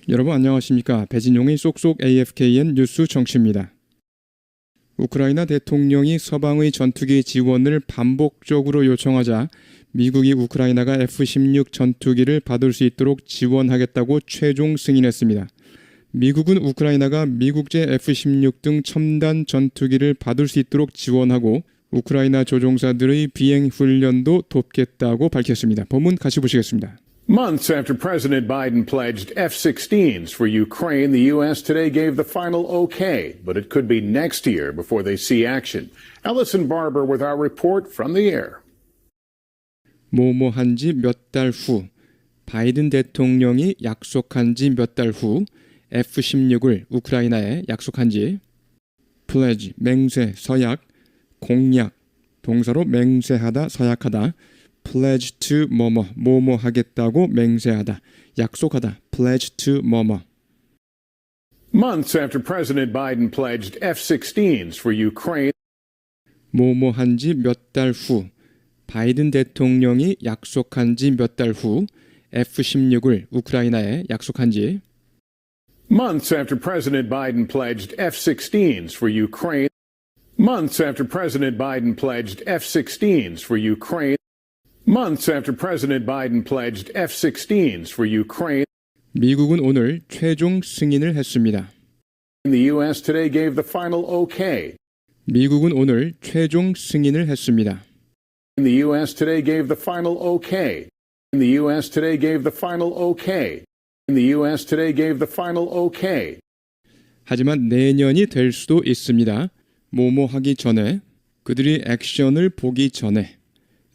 여러분 안녕하십니까? 배진용의 쏙쏙 AFKN 뉴스 정치입니다. 우크라이나 대통령이 서방의 전투기 지원을 반복적으로 요청하자 미국이 우크라이나가 F-16 전투기를 받을 수 있도록 지원하겠다고 최종 승인했습니다. 미국은 우크라이나가 미국제 F-16 등 첨단 전투기를 받을 수 있도록 지원하고 우크라이나 조종사들의 비행 훈련도 돕겠다고 밝혔습니다. 본문 같이 보시겠습니다. Months after President Biden pledged F-16s for Ukraine, the U.S. today gave the final okay, but it could be next year before they see action. Ellison Barber with our report from the air. 뭐뭐한 지 몇 달 후, 바이든 대통령이 약속한 지 몇 달 후 F-16을 우크라이나에 약속한 지 pledge, 맹세, 서약, 공약, 동사로 맹세하다, 서약하다 pledge to 뭐뭐 하겠다고 맹세하다, 약속하다 pledge to 뭐뭐. Months after President Biden pledged F-16s for Ukraine, 뭐뭐한 지 몇 달 후, 바이든 대통령이 약속한 지 몇 달 후 F-16을 우크라이나에 약속한 지 Months after President Biden pledged F-16s for Ukraine, months after President Biden pledged F-16s for Ukraine, months after President Biden pledged F-16s for Ukraine, 미국은 오늘 최종 승인을 했습니다. the U.S. today gave the final okay. 미국은 오늘 최종 승인을 했습니다. The U.S. today gave the final okay. The U.S. today gave the final okay. The U.S. today gave the final okay. 하지만 내년이 될 수도 있습니다. 뭐뭐 하기 전에, 그들이 액션을 보기 전에.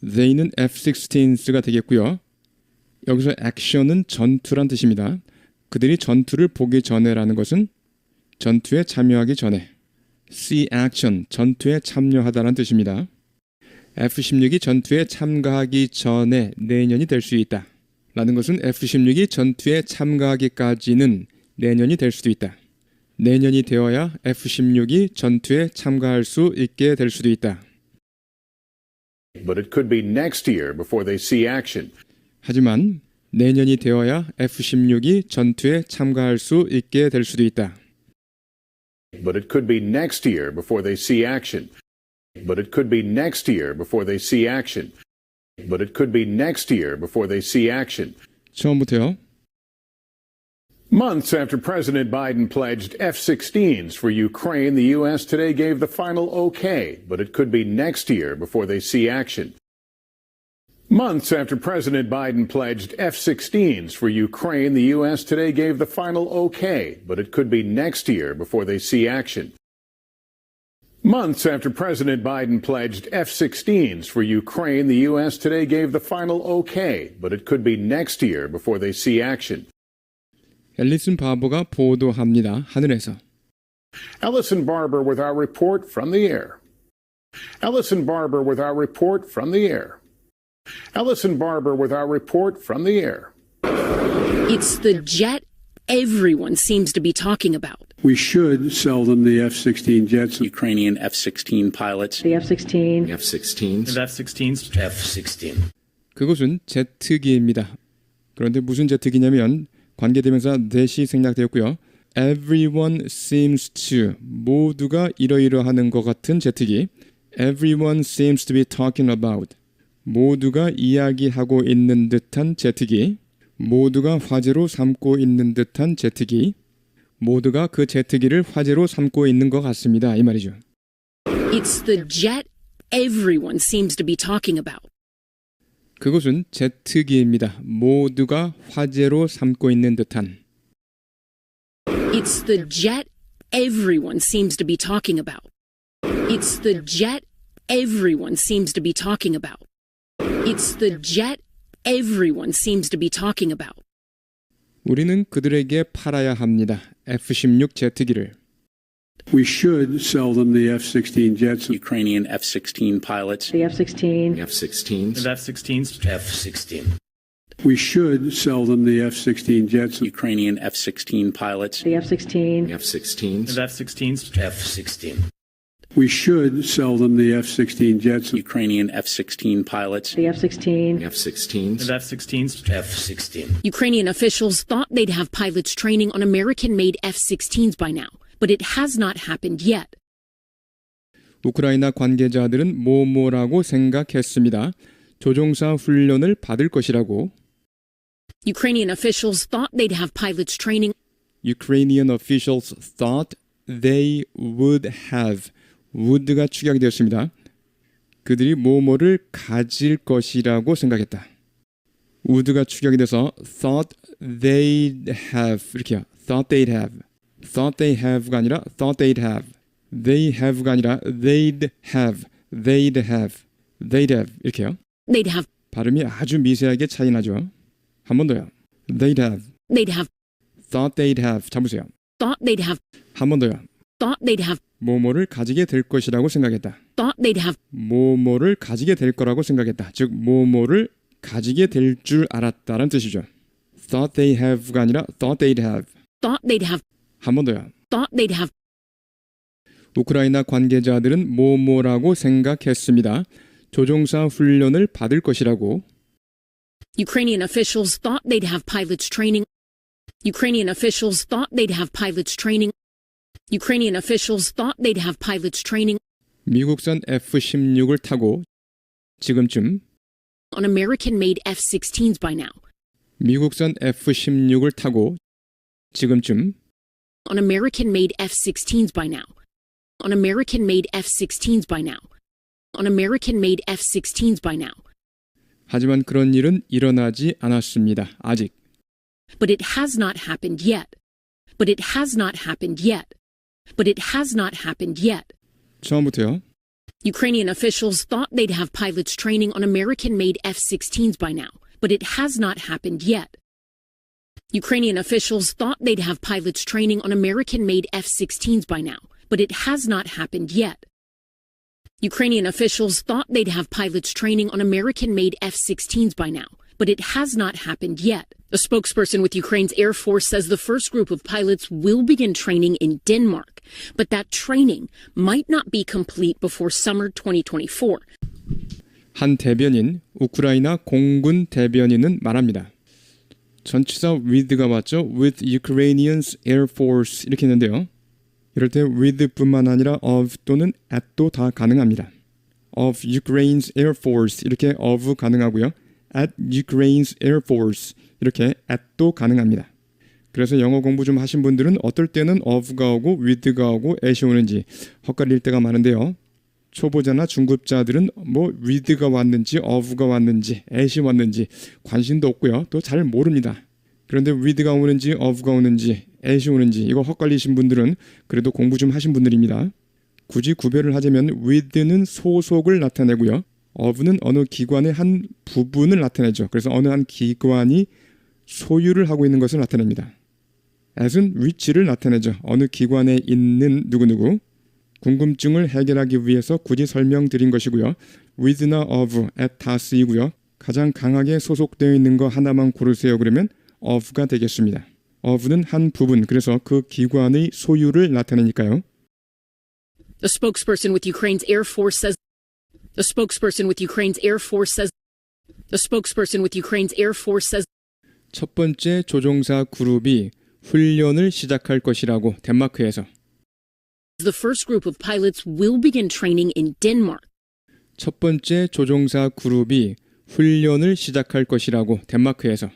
They는 F-16s가 되겠고요. 여기서 액션은 전투란 뜻입니다. 그들이 전투를 보기 전에라는 것은 전투에 참여하기 전에. See action, 전투에 참여하다라는 뜻입니다. F-16이 전투에 참가하기 전에 내년이 될 수 있다. 라는 것은 F-16이 전투에 참가하기까지는 내년이 될 수도 있다. 내년이 되어야 F-16이 전투에 참가할 수 있게 될 수도 있다. But it could be next year before they see action. 하지만 내년이 되어야 F-16이 전투에 참가할 수 있게 될 수도 있다. But it could be next year before they see action. But it could be next year before they see action. But it could be next year before they see action. 처음부터요. Months after President Biden pledged F-16s for Ukraine, the U.S. today gave the final okay, but it could be next year before they see action. Months after President Biden pledged F-16s for Ukraine, the U.S. today gave the final okay, but it could be next year before they see action. Months after President Biden pledged F-16s for Ukraine, the U.S. today gave the final okay, but it could be next year before they see action. 앨리슨 바버가 보도합니다. 하늘에서. Ellison Barber with our report from the air. Ellison Barber with our report from the air. Ellison Barber with our report from the air. It's the jet everyone seems to be talking about. We should sell them the F-16 jets. Ukrainian F-16 pilots. The F-16. F-16s. The F-16s. F-16. 그것은 제트기입니다. 그런데 무슨 제트기냐면 관계대명사 that이 생략되었고요. Everyone seems to, 모두가 이러이러하는 것 같은 제트기. Everyone seems to be talking about, 모두가 이야기하고 있는 듯한 제트기. 모두가 화제로 삼고 있는 듯한 제트기. 모두가 그 제트기를 화제로 삼고 있는 것 같습니다. 이 말이죠. It's the jet everyone seems to be talking about. 그것은 제트기입니다. 모두가 화제로 삼고 있는 듯한. It's the jet everyone seems to be talking about. It's the jet everyone seems to be talking about. It's the jet everyone seems to be talking about. 우리는 그들에게 팔아야 합니다. F-16 제트기를. We should sell them the F-16 jets. Ukrainian F-16 pilots. The F-16. F-16s. The F-16s. F-16. We should sell them the F-16 jets. Ukrainian F-16 pilots. The F-16. F-16s. The F-16s. F-16. We should sell them the F-16 jets. Ukrainian F-16 pilots. The F-16. F-16s. The F-16s. F-16. Ukrainian officials thought they'd have pilots training on American-made F-16s by now, but it has not happened yet. 우크라이나 관계자들은 뭐뭐라고 생각했습니다. 조종사 훈련을 받을 것이라고. Ukrainian officials thought they'd have pilots training. Ukrainian officials thought they would have. would가 축약이 되었습니다. 그들이 뭐뭐를 가질 것이라고 생각했다. would가 축약이 돼서 thought they'd have 이렇게요. thought they'd have. thought they have가 아니라 thought they'd have. they have가 아니라 they'd have. they'd have. they'd have 이렇게요. They'd have. 발음이 아주 미세하게 차이 나죠. 한 번 더요. they'd have. They'd have. thought they'd have. 잡으세요. Thought they'd have. 한 번 더요. Thought they'd have. 뭐뭐를 가지게 될 것이라고 생각했다. Thought they'd have. 뭐뭐를 가지게 될 거라고 생각했다. 즉 뭐뭐를 가지게 될 줄 알았다는 뜻이죠. thought they have가 아니라 thought they'd have. Thought they'd have. 한 번 더요. Thought they'd have. 우크라이나 관계자들은 뭐뭐라고 생각했습니다. 조종사 훈련을 받을 것이라고. Ukrainian officials thought they'd have pilots training. Ukrainian officials thought they'd have pilots training. Ukrainian officials thought they'd have pilots training 미국산 F-16을 타고 지금쯤 on American-made F-16s by now. 미국산 F-16을 타고 지금쯤 On American-made F-16s by now. On American-made F-16s by now. On American-made F-16s by now. 하지만 그런 일은 일어나지 않았습니다. 아직. But it has not happened yet. But it has not happened yet. But it has not happened yet. 처음부터요. Ukrainian officials thought they'd have pilots training on American-made F-16s by now, but it has not happened yet. Ukrainian officials thought they'd have pilots training on American-made F-16s by now, but it has not happened yet. Ukrainian officials thought they'd have pilots training on American-made F-16s by now, but it has not happened yet. A spokesperson with Ukraine's Air Force says the first group of pilots will begin training in Denmark, but that training might not be complete before summer 2024. 한 대변인, 우크라이나 공군 대변인은 말합니다. 전치사 with가 왔죠. with Ukrainians Air Force 이렇게 했는데요. 이럴 때 with뿐만 아니라 of 또는 at도 다 가능합니다. of Ukraine's Air Force 이렇게 of 가능하고요. at Ukraine's Air Force 이렇게 at도 가능합니다. 그래서 영어 공부 좀 하신 분들은 어떨 때는 of가 오고 with가 오고 at이 오는지 헛갈릴 때가 많은데요. 초보자나 중급자들은 뭐 with가 왔는지 of가 왔는지 at이 왔는지 관심도 없고요. 또 잘 모릅니다. 그런데 with가 오는지 of가 오는지 at이 오는지 이거 헛갈리신 분들은 그래도 공부 좀 하신 분들입니다. 굳이 구별을 하자면 with는 소속을 나타내고요. of는 어느 기관의 한 부분을 나타내죠. 그래서 어느 한 기관이 소유를 하고 있는 것을 나타냅니다. at은 위치를 나타내죠. 어느 기관에 있는 누구누구. 궁금증을 해결하기 위해서 굳이 설명드린 것이고요. with나 of, at 다 쓰이고요. 가장 강하게 소속되어 있는 거 하나만 고르세요. 그러면 of가 되겠습니다. of는 한 부분, 그래서 그 기관의 소유를 나타내니까요. The spokesperson with Ukraine's Air Force says The spokesperson with Ukraine's Air Force says The spokesperson with Ukraine's Air Force says 첫 번째 조종사 그룹이 훈련을 시작할 것이라고 덴마크에서. The first group of pilots will begin training in Denmark. 첫 번째 조종사 그룹이 훈련을 시작할 것이라고 덴마크에서.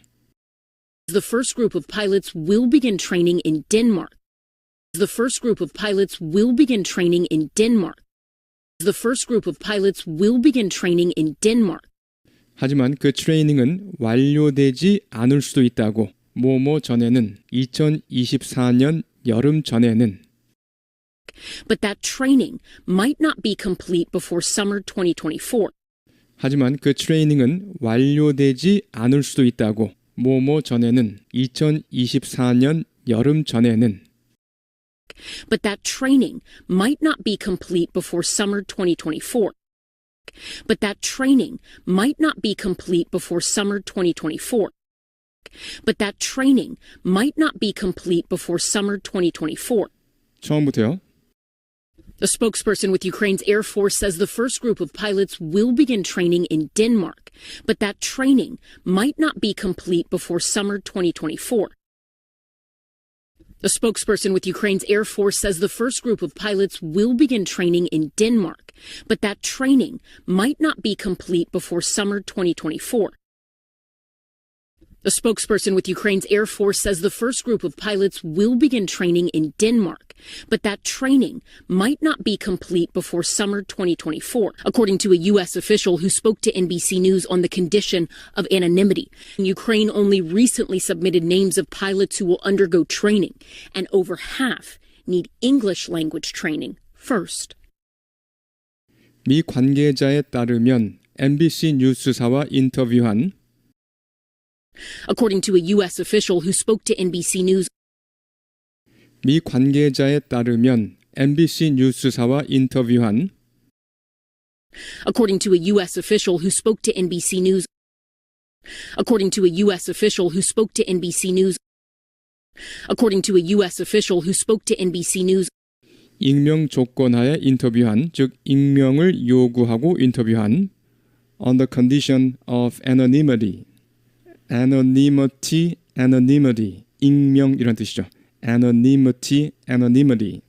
The first group of pilots will begin training in Denmark. The first group of pilots will begin training in Denmark. The first group of pilots will begin training in Denmark. 하지만 그 트레이닝은 완료되지 않을 수도 있다고. 뭐뭐 전에는 2024년 여름 전에는 But that training might not be complete before summer 2024. 하지만 그 트레이닝은 완료되지 않을 수도 있다고. 뭐뭐 전에는 2024년 여름 전에는 But that training might not be complete before summer 2024. But that training might not be complete before summer 2024. But that training might not be complete before summer 2024. 처음부터요. A spokesperson with Ukraine's Air Force says the first group of pilots will begin training in Denmark, but that training might not be complete before summer 2024. A spokesperson with Ukraine's Air Force says the first group of pilots will begin training in Denmark, but that training might not be complete before summer 2024. A spokesperson with Ukraine's Air Force says the first group of pilots will begin training in Denmark, but that training might not be complete before summer 2024, according to a U.S. official who spoke to NBC News on the condition of anonymity. Ukraine only recently submitted names of pilots who will undergo training, and over half need English language training first. 미 관계자에 따르면 MBC 뉴스사와 인터뷰한 According to a U.S. official who spoke to NBC News, 미 관계자에 따르면 MBC 뉴스사와 인터뷰한 according to a U.S. official who spoke to NBC News, according to a U.S. official who spoke to NBC News, according to a U.S. official who spoke to NBC News, 익명 조건하에 인터뷰한, 즉 익명을 요구하고 인터뷰한 on the condition of anonymity. anonymity, 익명 이런 뜻이죠. anonymity, anonymity,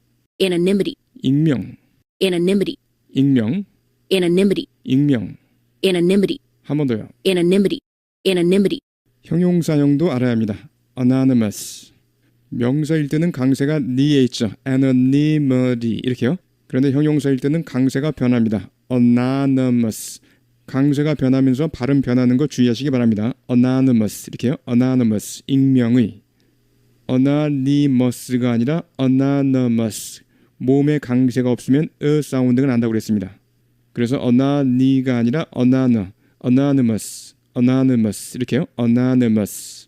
익명, anonymity, 익명, anonymity, 익명. anonymity, 한 번 더요. anonymity, anonymity. 형용사형도 알아야 합니다. anonymous. 명사일 때는 강세가 니에 있죠. anonymity 이렇게요. 그런데 형용사일 때는 강세가 변합니다. anonymous. 강세가 변하면서 발음 변하는 거 주의하시기 바랍니다. anonymous 이렇게요. anonymous 익명의 anonymous가 아니라 anonymous. 몸에 강세가 없으면 사운드가 난다고 그랬습니다. 그래서 anony가 아니라 anonymous 이렇게요. anonymous.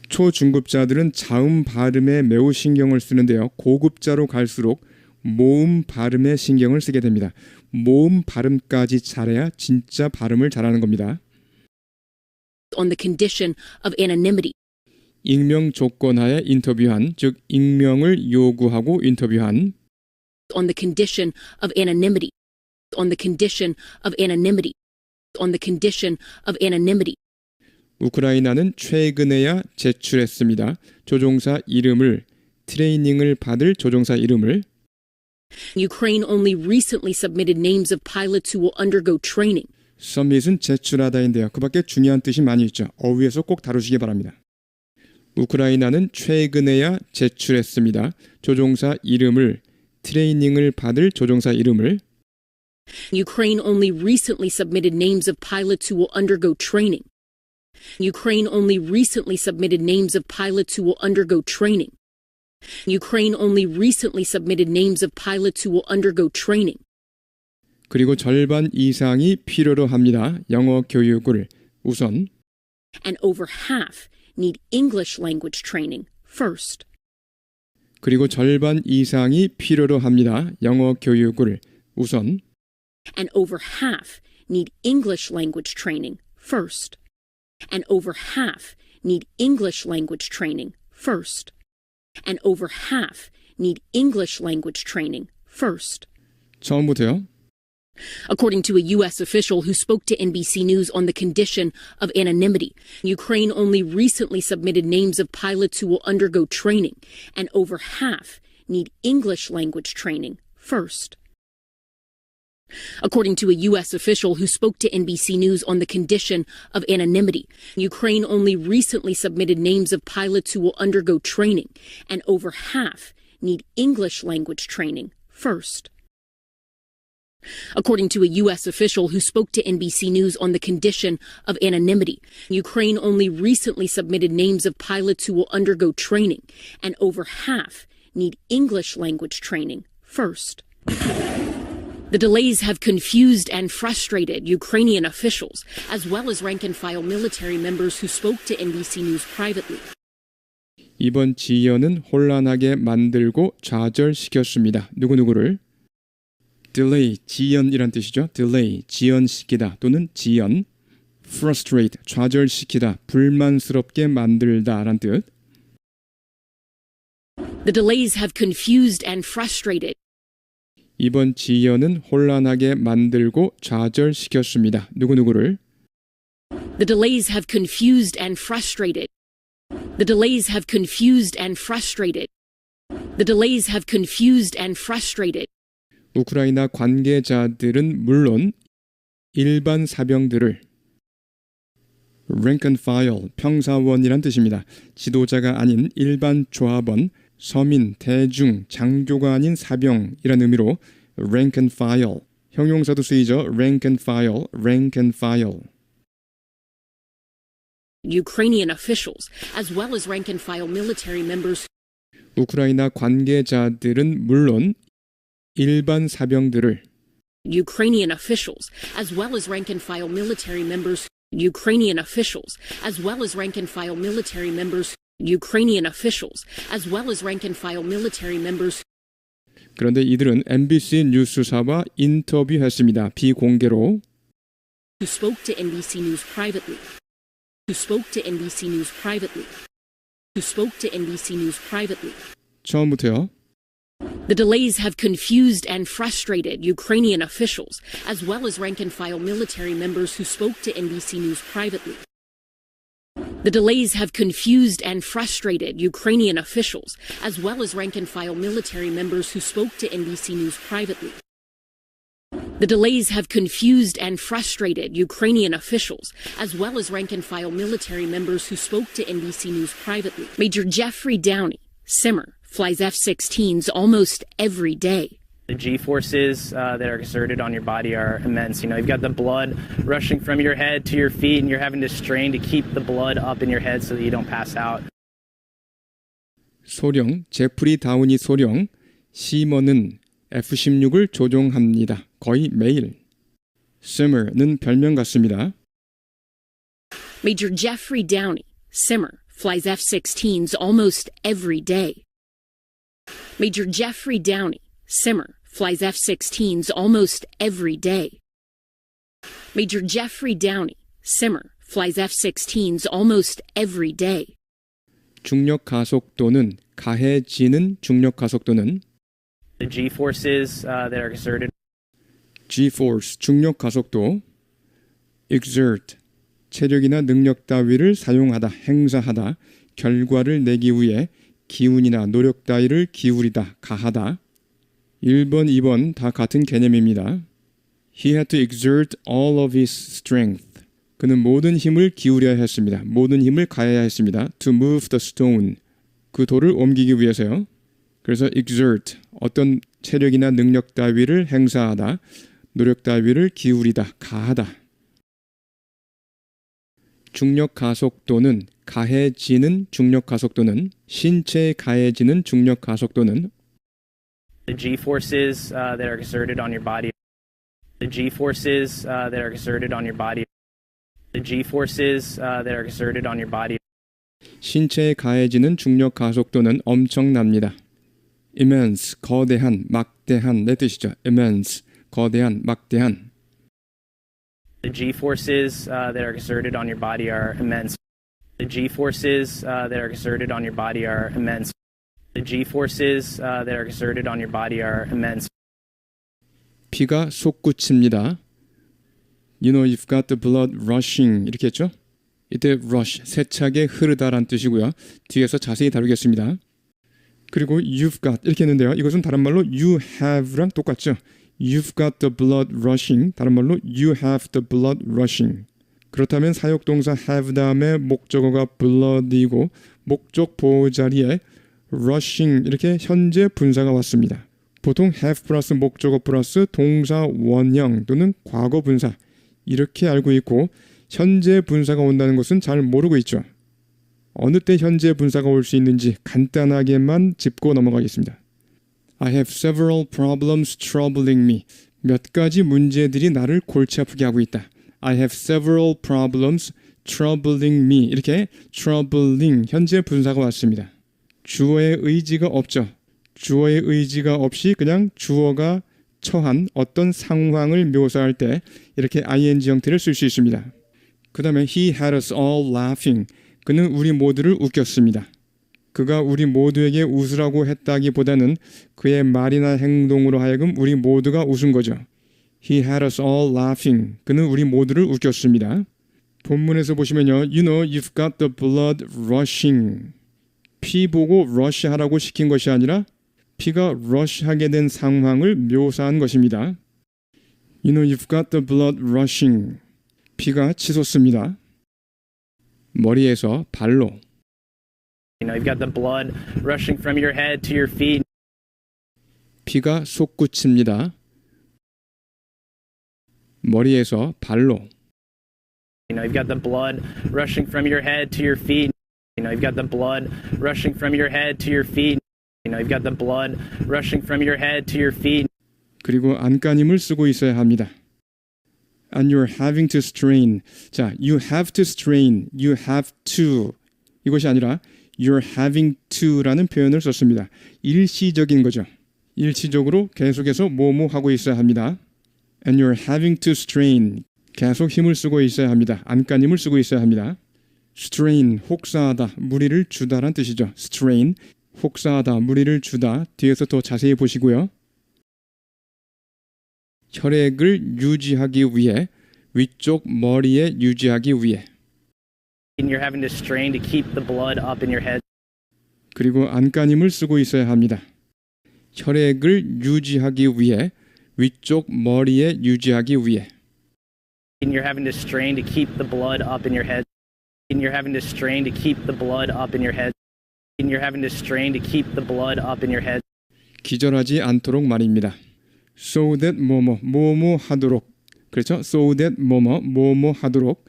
초중급자들은 자음 발음에 매우 신경을 쓰는데요. 고급자로 갈수록 모음 발음에 신경을 쓰게 됩니다. 모음 발음까지 잘해야 진짜 발음을 잘하는 겁니다. On the condition of anonymity. 익명 조건하에 인터뷰한, 즉 익명을 요구하고 인터뷰한 On the condition of anonymity. On the condition of anonymity. On the condition of anonymity. 우크라이나는 최근에야 제출했습니다. 조종사 이름을 트레이닝을 받을 조종사 이름을 Ukraine only recently submitted names of pilots who will undergo training. submit은 제출하다인데요. 그 밖에 중요한 뜻이 많이 있죠. 어휘에서 꼭 다루시기 바랍니다. 우크라이나는 최근에야 제출했습니다. 조종사 이름을 트레이닝을 받을 조종사 이름을 Ukraine only recently submitted names of pilots who will undergo training. Ukraine only recently submitted names of pilots who will undergo training. Ukraine only recently submitted names of pilots who will undergo training. 그리고 절반 이상이 필요로 합니다. 영어 교육을 우선 And over half need English language training first. 그리고 절반 이상이 필요로 합니다. 영어 교육을 우선 And over half need English language training first. And over half need English language training first. And over half need English language training first. 처음부터요. According to a U.S. official who spoke to NBC News on the condition of anonymity, Ukraine only recently submitted names of pilots who will undergo training, and over half need English language training first. According to a U.S. official who spoke to NBC News on the condition of anonymity, Ukraine only recently submitted names of pilots who will undergo training, and over half need English language training first. According to a U.S. official who spoke to NBC News on the condition of anonymity, Ukraine only recently submitted names of pilots who will undergo training, and over half need English language training first. The delays have confused and frustrated Ukrainian officials, as well as rank-and-file military members who spoke to NBC News privately. 이번 지연은 혼란하게 만들고 좌절시켰습니다. 누구누구를? delay, 지연이란 뜻이죠. delay, 지연시키다 또는 지연. frustrate, 좌절시키다, 불만스럽게 만들다란 뜻. The delays have confused and frustrated. 이번 지연은 혼란하게 만들고 좌절시켰습니다. 누구누구를. The delays have confused and frustrated. The delays have confused and frustrated. The delays have confused and frustrated. 우크라이나 관계자들은 물론 일반 사병들을 rank and file, 평사원이란 뜻입니다. 지도자가 아닌 일반 조합원, 서민, 대중, 장교가 아닌 사병이란 의미로 rank and file, 형용사도 쓰이죠. rank and file, rank and file. Ukrainian officials, as well as rank and file military members. 우크라이나 관계자들은 물론 일반 사병들을 Ukrainian officials, as well as rank and file military members. Ukrainian officials, as well as rank and file military members. Ukrainian officials, as well as rank and file military members. 그런데 이들은 MBC 뉴스사와 인터뷰했습니다. 비공개로. Who spoke to NBC News privately. Who spoke to NBC News privately. Who spoke to NBC News privately. 처음부터요. The delays have confused and frustrated Ukrainian officials, as well as rank and file military members who spoke to NBC News privately. The delays have confused and frustrated Ukrainian officials, as well as rank and file military members who spoke to NBC News privately. The delays have confused and frustrated Ukrainian officials, as well as rank and file military members who spoke to NBC News privately. Major Jeffrey Downey, Simmer, flies F-16s almost every day. The G-forces that are exerted on your body are immense. You know, you've got the blood rushing from your head to your feet, and you're having to strain to keep the blood up in your head so that you don't pass out. 소령, 제프리 다우니 소령, 시머는 F-16을 조종합니다. 거의 매일. Simmer는 별명 같습니다. Major Jeffrey Downey, Simmer, flies F-16s almost every day. Major Jeffrey Downey, Simmer, flies F-16s almost every day. Major Jeffrey Downey, Simmer, flies F-16s almost every day. 중력 가속도는 가해지는 중력 가속도는 The G-forces that are exerted. G-force, 중력 가속도. exert, 체력이나 능력 따위를 사용하다, 행사하다, 결과를 내기 위해 기운이나 노력 따위를 기울이다, 가하다. 1번, 2번 다 같은 개념입니다. He had to exert all of his strength. 그는 모든 힘을 기울여야 했습니다. 모든 힘을 가해야 했습니다. To move the stone. 그 돌을 옮기기 위해서요. 그래서 exert, 어떤 체력이나 능력 따위를 행사하다, 노력 따위를 기울이다, 가하다. 중력 가속도는 가해지는 중력 가속도는 신체에 가해지는 중력 가속도는 The G-forces that are exerted on your body. The G-forces that are exerted on your body. The G-forces that are exerted on your body. 신체에 가해지는 중력 가속도는 엄청납니다. immense, 거대한, 막대한 내 뜻이죠. immense, 거대한, 막대한. The G-forces that are exerted on your body are immense. The G-forces that are exerted on your body are immense. The G-forces that are exerted on your body are immense. 피가 솟구칩니다. You know, you've got the blood rushing 이렇게 했죠? 이때 rush, 세차게 흐르다란 뜻이고요. 뒤에서 자세히 다루겠습니다. 그리고 you've got 이렇게 했는데요. 이것은 다른 말로 you have랑 똑같죠. You've got the blood rushing. 다른 말로 you have the blood rushing. 그렇다면 사역동사 have 다음에 목적어가 blood이고 목적 보호 자리에 rushing 이렇게 현재 분사가 왔습니다. 보통 have 플러스 목적어 플러스 동사 원형 또는 과거 분사 이렇게 알고 있고 현재 분사가 온다는 것은 잘 모르고 있죠. 어느 때 현재 분사가 올 수 있는지 간단하게만 짚고 넘어가겠습니다. I have several problems troubling me. 몇 가지 문제들이 나를 골치 아프게 하고 있다. I have several problems troubling me. 이렇게 troubling 현재 분사가 왔습니다. 주어의 의지가 없죠. 주어의 의지가 없이 그냥 주어가 처한 어떤 상황을 묘사할 때 이렇게 ing 형태를 쓸 수 있습니다. 그 다음에 he had us all laughing. 그는 우리 모두를 웃겼습니다. 그가 우리 모두에게 웃으라고 했다기보다는 그의 말이나 행동으로 하여금 우리 모두가 웃은 거죠. He had us all laughing. 그는 우리 모두를 웃겼습니다. 본문에서 보시면요. You know you've got the blood rushing. 피 보고 rush 하라고 시킨 것이 아니라 피가 rush하게 된 상황을 묘사한 것입니다. You know you've got the blood rushing. 피가 치솟습니다. 머리에서 발로. You know, you've got the blood rushing from your head to your feet. 피가 솟구칩니다. 머리에서 발로. You know, you've got the blood rushing from your head to your feet. You know, you've got the blood rushing from your head to your feet. You know, you've got the blood rushing from your head to your feet. 그리고 안간힘을 쓰고 있어야 합니다. And you're having to strain. 자, you have to strain. You have to. 이것이 아니라 you're having to라는 표현을 썼습니다. 일시적인 거죠. 일시적으로 계속해서 뭐뭐 하고 있어야 합니다. And you're having to strain. 계속 힘을 쓰고 있어야 합니다. 안간힘을 쓰고 있어야 합니다. strain, 혹사하다, 무리를 주다란 뜻이죠. strain, 혹사하다, 무리를 주다. 뒤에서 더 자세히 보시고요. 혈액을 유지하기 위해, 위쪽 머리에 유지하기 위해. And you're having to strain to keep the blood up in your head. 그리고 안간힘을 쓰고 있어야 합니다. 혈액을 유지하기 위해, 위쪽 머리에 유지하기 위해. And you're having to strain to keep the blood up in your head. And you're having to strain to keep the blood up in your head. And you're having to strain to keep the blood up in your head. 기절하지 않도록 말입니다. So that 뭐뭐 하도록. 그렇죠? So that 뭐뭐 하도록.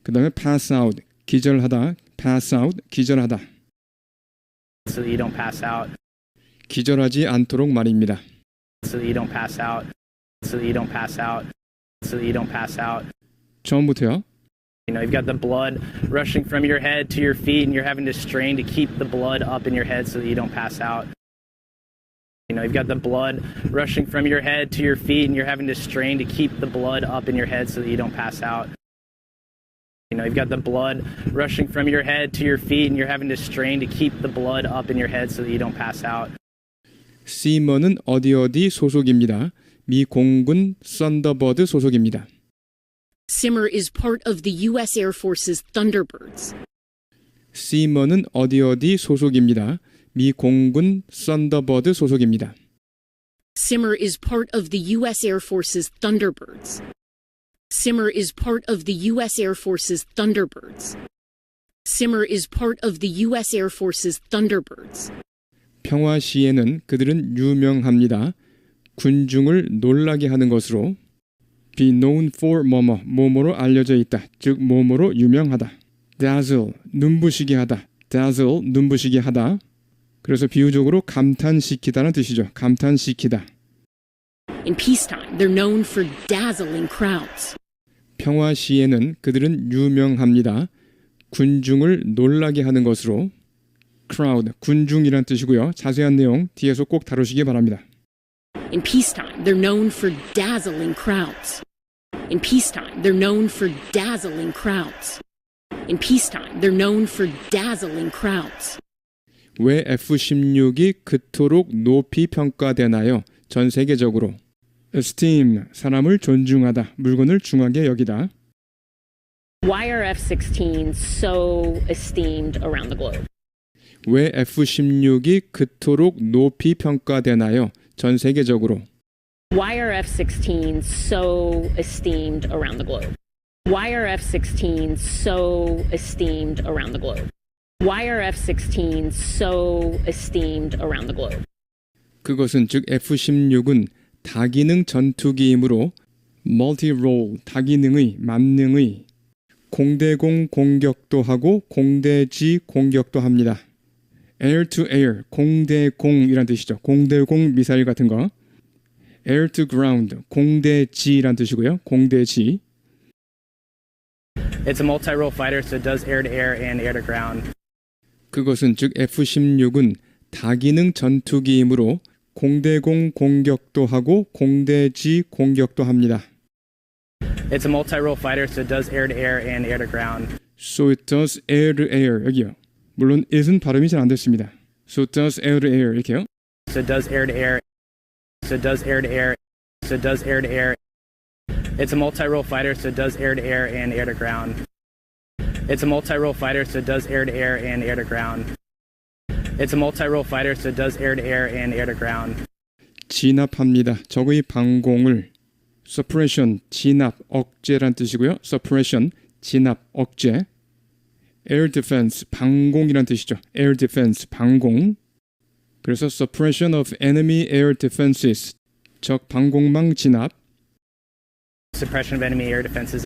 그 다음에 pass out, 기절하다, pass out, 기절하다. So that you don't pass out. 기절하지 않도록 말입니다. So that you don't pass out. So that you don't pass out. So that you don't pass out. 처음부터요. You know, you've got the blood rushing from your head to your feet, and you're having to strain to keep the blood up in your head so that you don't pass out. You know, you've got the blood rushing from your head to your feet, and you're having to strain to keep the blood up in your head so that you don't pass out. You know, you've got the blood rushing from your head to your feet, and you're having to strain to keep the blood up in your head so that you don't pass out. 시머는 어디 소속입니다. 미 공군 썬더버드 소속입니다. Simmer is part of the U.S. Air Force's Thunderbirds. 시머는 어디 소속입니다. 미 공군 썬더버드 소속입니다. Simmer is part of the U.S. Air Force's Thunderbirds. Simmer is part of the U.S. Air Force's Thunderbirds. Simmer is part of the U.S. Air Force's Thunderbirds. 평화 시에는 그들은 유명합니다. 군중을 놀라게 하는 것으로 be known for 뭐뭐로 알려져 있다. 즉 뭐뭐로 유명하다. dazzle, 눈부시게 하다. dazzle, 눈부시게 하다. 그래서 비유적으로 감탄시키다는 뜻이죠. 감탄시키다. In peacetime, they're known for dazzling crowds. 평화 시에는 그들은 유명합니다. 군중을 놀라게 하는 것으로 crowd, 군중이란 뜻이고요. 자세한 내용 뒤에서 꼭 다루시기 바랍니다. In peacetime, they're known for dazzling crowds. In peacetime, they're known for dazzling crowds. In peacetime, they're known for dazzling crowds. 왜 F-16이 그토록 높이 평가되나요? 전 세계적으로. esteem, 사람을 존중하다, 물건을 중하게 여기다. Why are F-16s so esteemed around the globe? 왜 F-16이 그토록 높이 평가되나요? 전 세계적으로. Why are F-16s so esteemed around the globe? Why are F-16s so esteemed around the globe? Why are F-16s so esteemed around the globe? 그것은 즉 F-16은 다기능 전투기이므로 multi-role, 다기능의, 만능의 공대공 공격도 하고 공대지 공격도 합니다. air to air, 공대공이란 뜻이죠. 공대공 미사일 같은 거. air to ground, 공대지란 뜻이고요. 공대지. It's a multi-role fighter, so it does air-to-air and air-to-ground. 그것은 즉 F-16은 다기능 전투기이므로 공대공 공격도 하고 공대지 공격도 합니다. It's a multi-role fighter, so it does air-to-air and air-to-ground. So it does air to air. 여기요. 물론 is은 발음이 잘 안 됐습니다. So does air to air 이렇게요. So it does air to air. So it does air to air. So it does air to air. It's a multi-role fighter, so it does air to air and air to ground. It's a multi-role fighter, so it does air to air and air to ground. It's a multi-role fighter, so it does air to air and air to ground. 진압합니다. 적의 방공을 suppression, 진압, 억제란 뜻이고요. suppression, 진압, 억제. air defense, 방공이란 뜻이죠. air defense, 방공. 그래서 suppression of enemy air defenses, 적 방공망 진압. Suppression of enemy air defenses.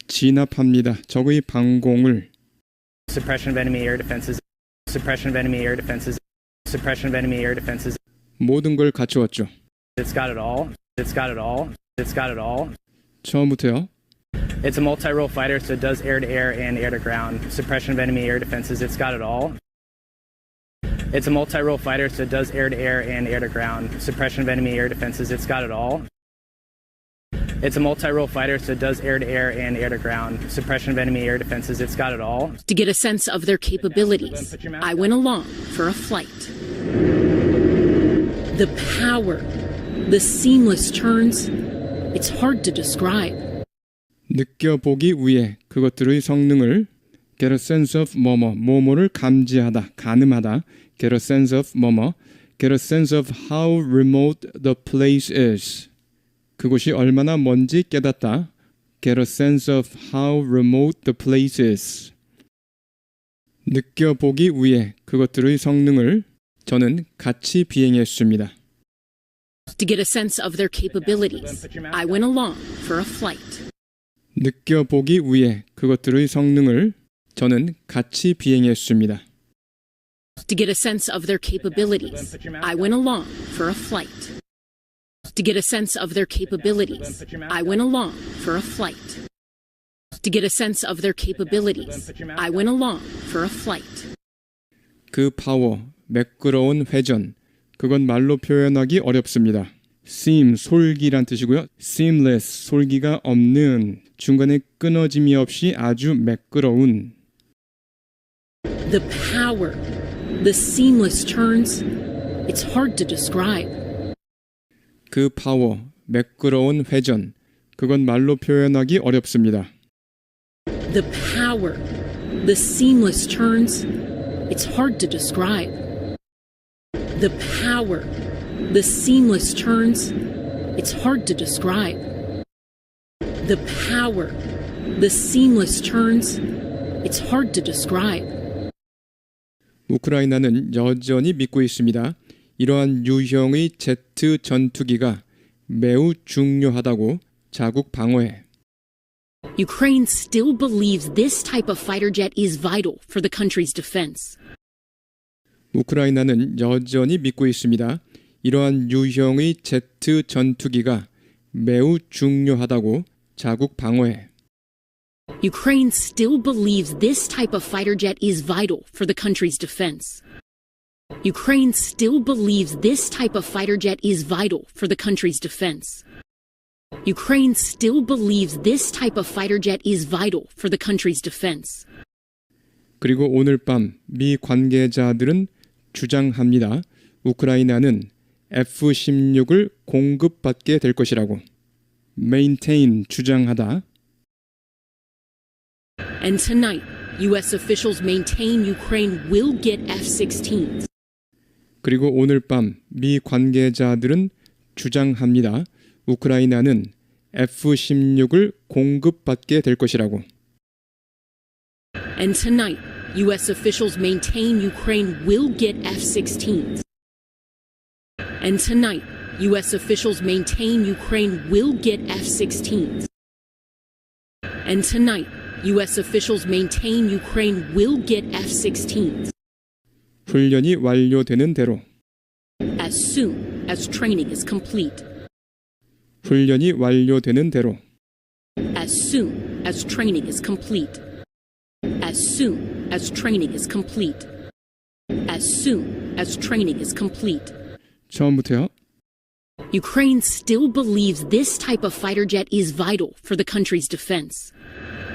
진압합니다. 적의 방공을 Suppression of enemy air defenses. Suppression of enemy air defenses. Suppression of enemy air defenses. 모든 걸 갖추었죠. It's got it all. It's got it all. It's got it all. 처음부터요. It's a multi-role fighter, so it does air to air and air to ground. Suppression of enemy air defenses. It's got it all. It's a multi-role fighter, so it does air to air and air to ground. Suppression of enemy air defenses. It's got it all. It's a multi-role fighter, so it does air to air and air to ground. Suppression of enemy air defenses. It's got it all. To get a sense of their capabilities, I went along for a flight. The power, the seamless turns, it's hard to describe. 느껴보기 위해 그것들의 성능을 get a sense of 뭐뭐를 감지하다, 가늠하다. get a sense of get a sense of how remote the place is. 그곳이 얼마나 먼지 깨닫다. get a sense of how remote the place is. 느껴보기 위해 그것들의 성능을 저는 같이 비행했습니다. To get a sense of their capabilities, I went along for a flight. 느껴보기 위해 그것들의 성능을 저는 같이 비행했습니다. To get a sense of their capabilities, I went along for a flight. To get a sense of their capabilities, I went along for a flight. To get a sense of their capabilities, I went along for a flight. 그 파워, 매끄러운 회전, 그건 말로 표현하기 어렵습니다. seam, 솔기란 뜻이고요. seamless, 솔기가 없는, 중간에 끊어짐이 없이 아주 매끄러운. The power, the seamless turns, it's hard to describe. 그 파워, 매끄러운 회전, 그건 말로 표현하기 어렵습니다. The power, the seamless turns, it's hard to describe. The power, the seamless turns, it's hard to describe. The power, the seamless turns, it's hard to describe. 우크라이나는 여전히 믿고 있습니다. 이러한 유형의 제트 전투기가 매우 중요하다고 자국 방어에. Ukraine still believes this type of fighter jet is vital for the country's defense. 우크라이나는 여전히 믿고 있습니다. 이러한 유형의 제트 전투기가 매우 중요하다고 자국 방어에. Ukraine still believes this type of fighter jet is vital for the country's defense. Ukraine still believes this type of fighter jet is vital for the country's defense. Ukraine still believes this type of fighter jet is vital for the country's defense. 그리고 오늘 밤 미 관계자들은 주장합니다. 우크라이나는 F-16을 공급받게 될 것이라고. maintain, 주장하다. And tonight, U.S. officials maintain Ukraine will get F-16s. 그리고 오늘 밤 미 관계자들은 주장합니다. 우크라이나는 F-16을 공급받게 될 것이라고. And tonight, U.S. officials maintain Ukraine will get F-16s. And tonight, U.S. officials maintain Ukraine will get F-16s. And tonight, U.S. officials maintain Ukraine will get F-16s. 훈련이 완료되는 대로. As soon as training is complete. 훈련이 완료되는 대로. As soon as training is complete. As soon as training is complete. As soon as training is complete. 처음부터요. Ukraine still believes this type of fighter jet is vital for the country's defense.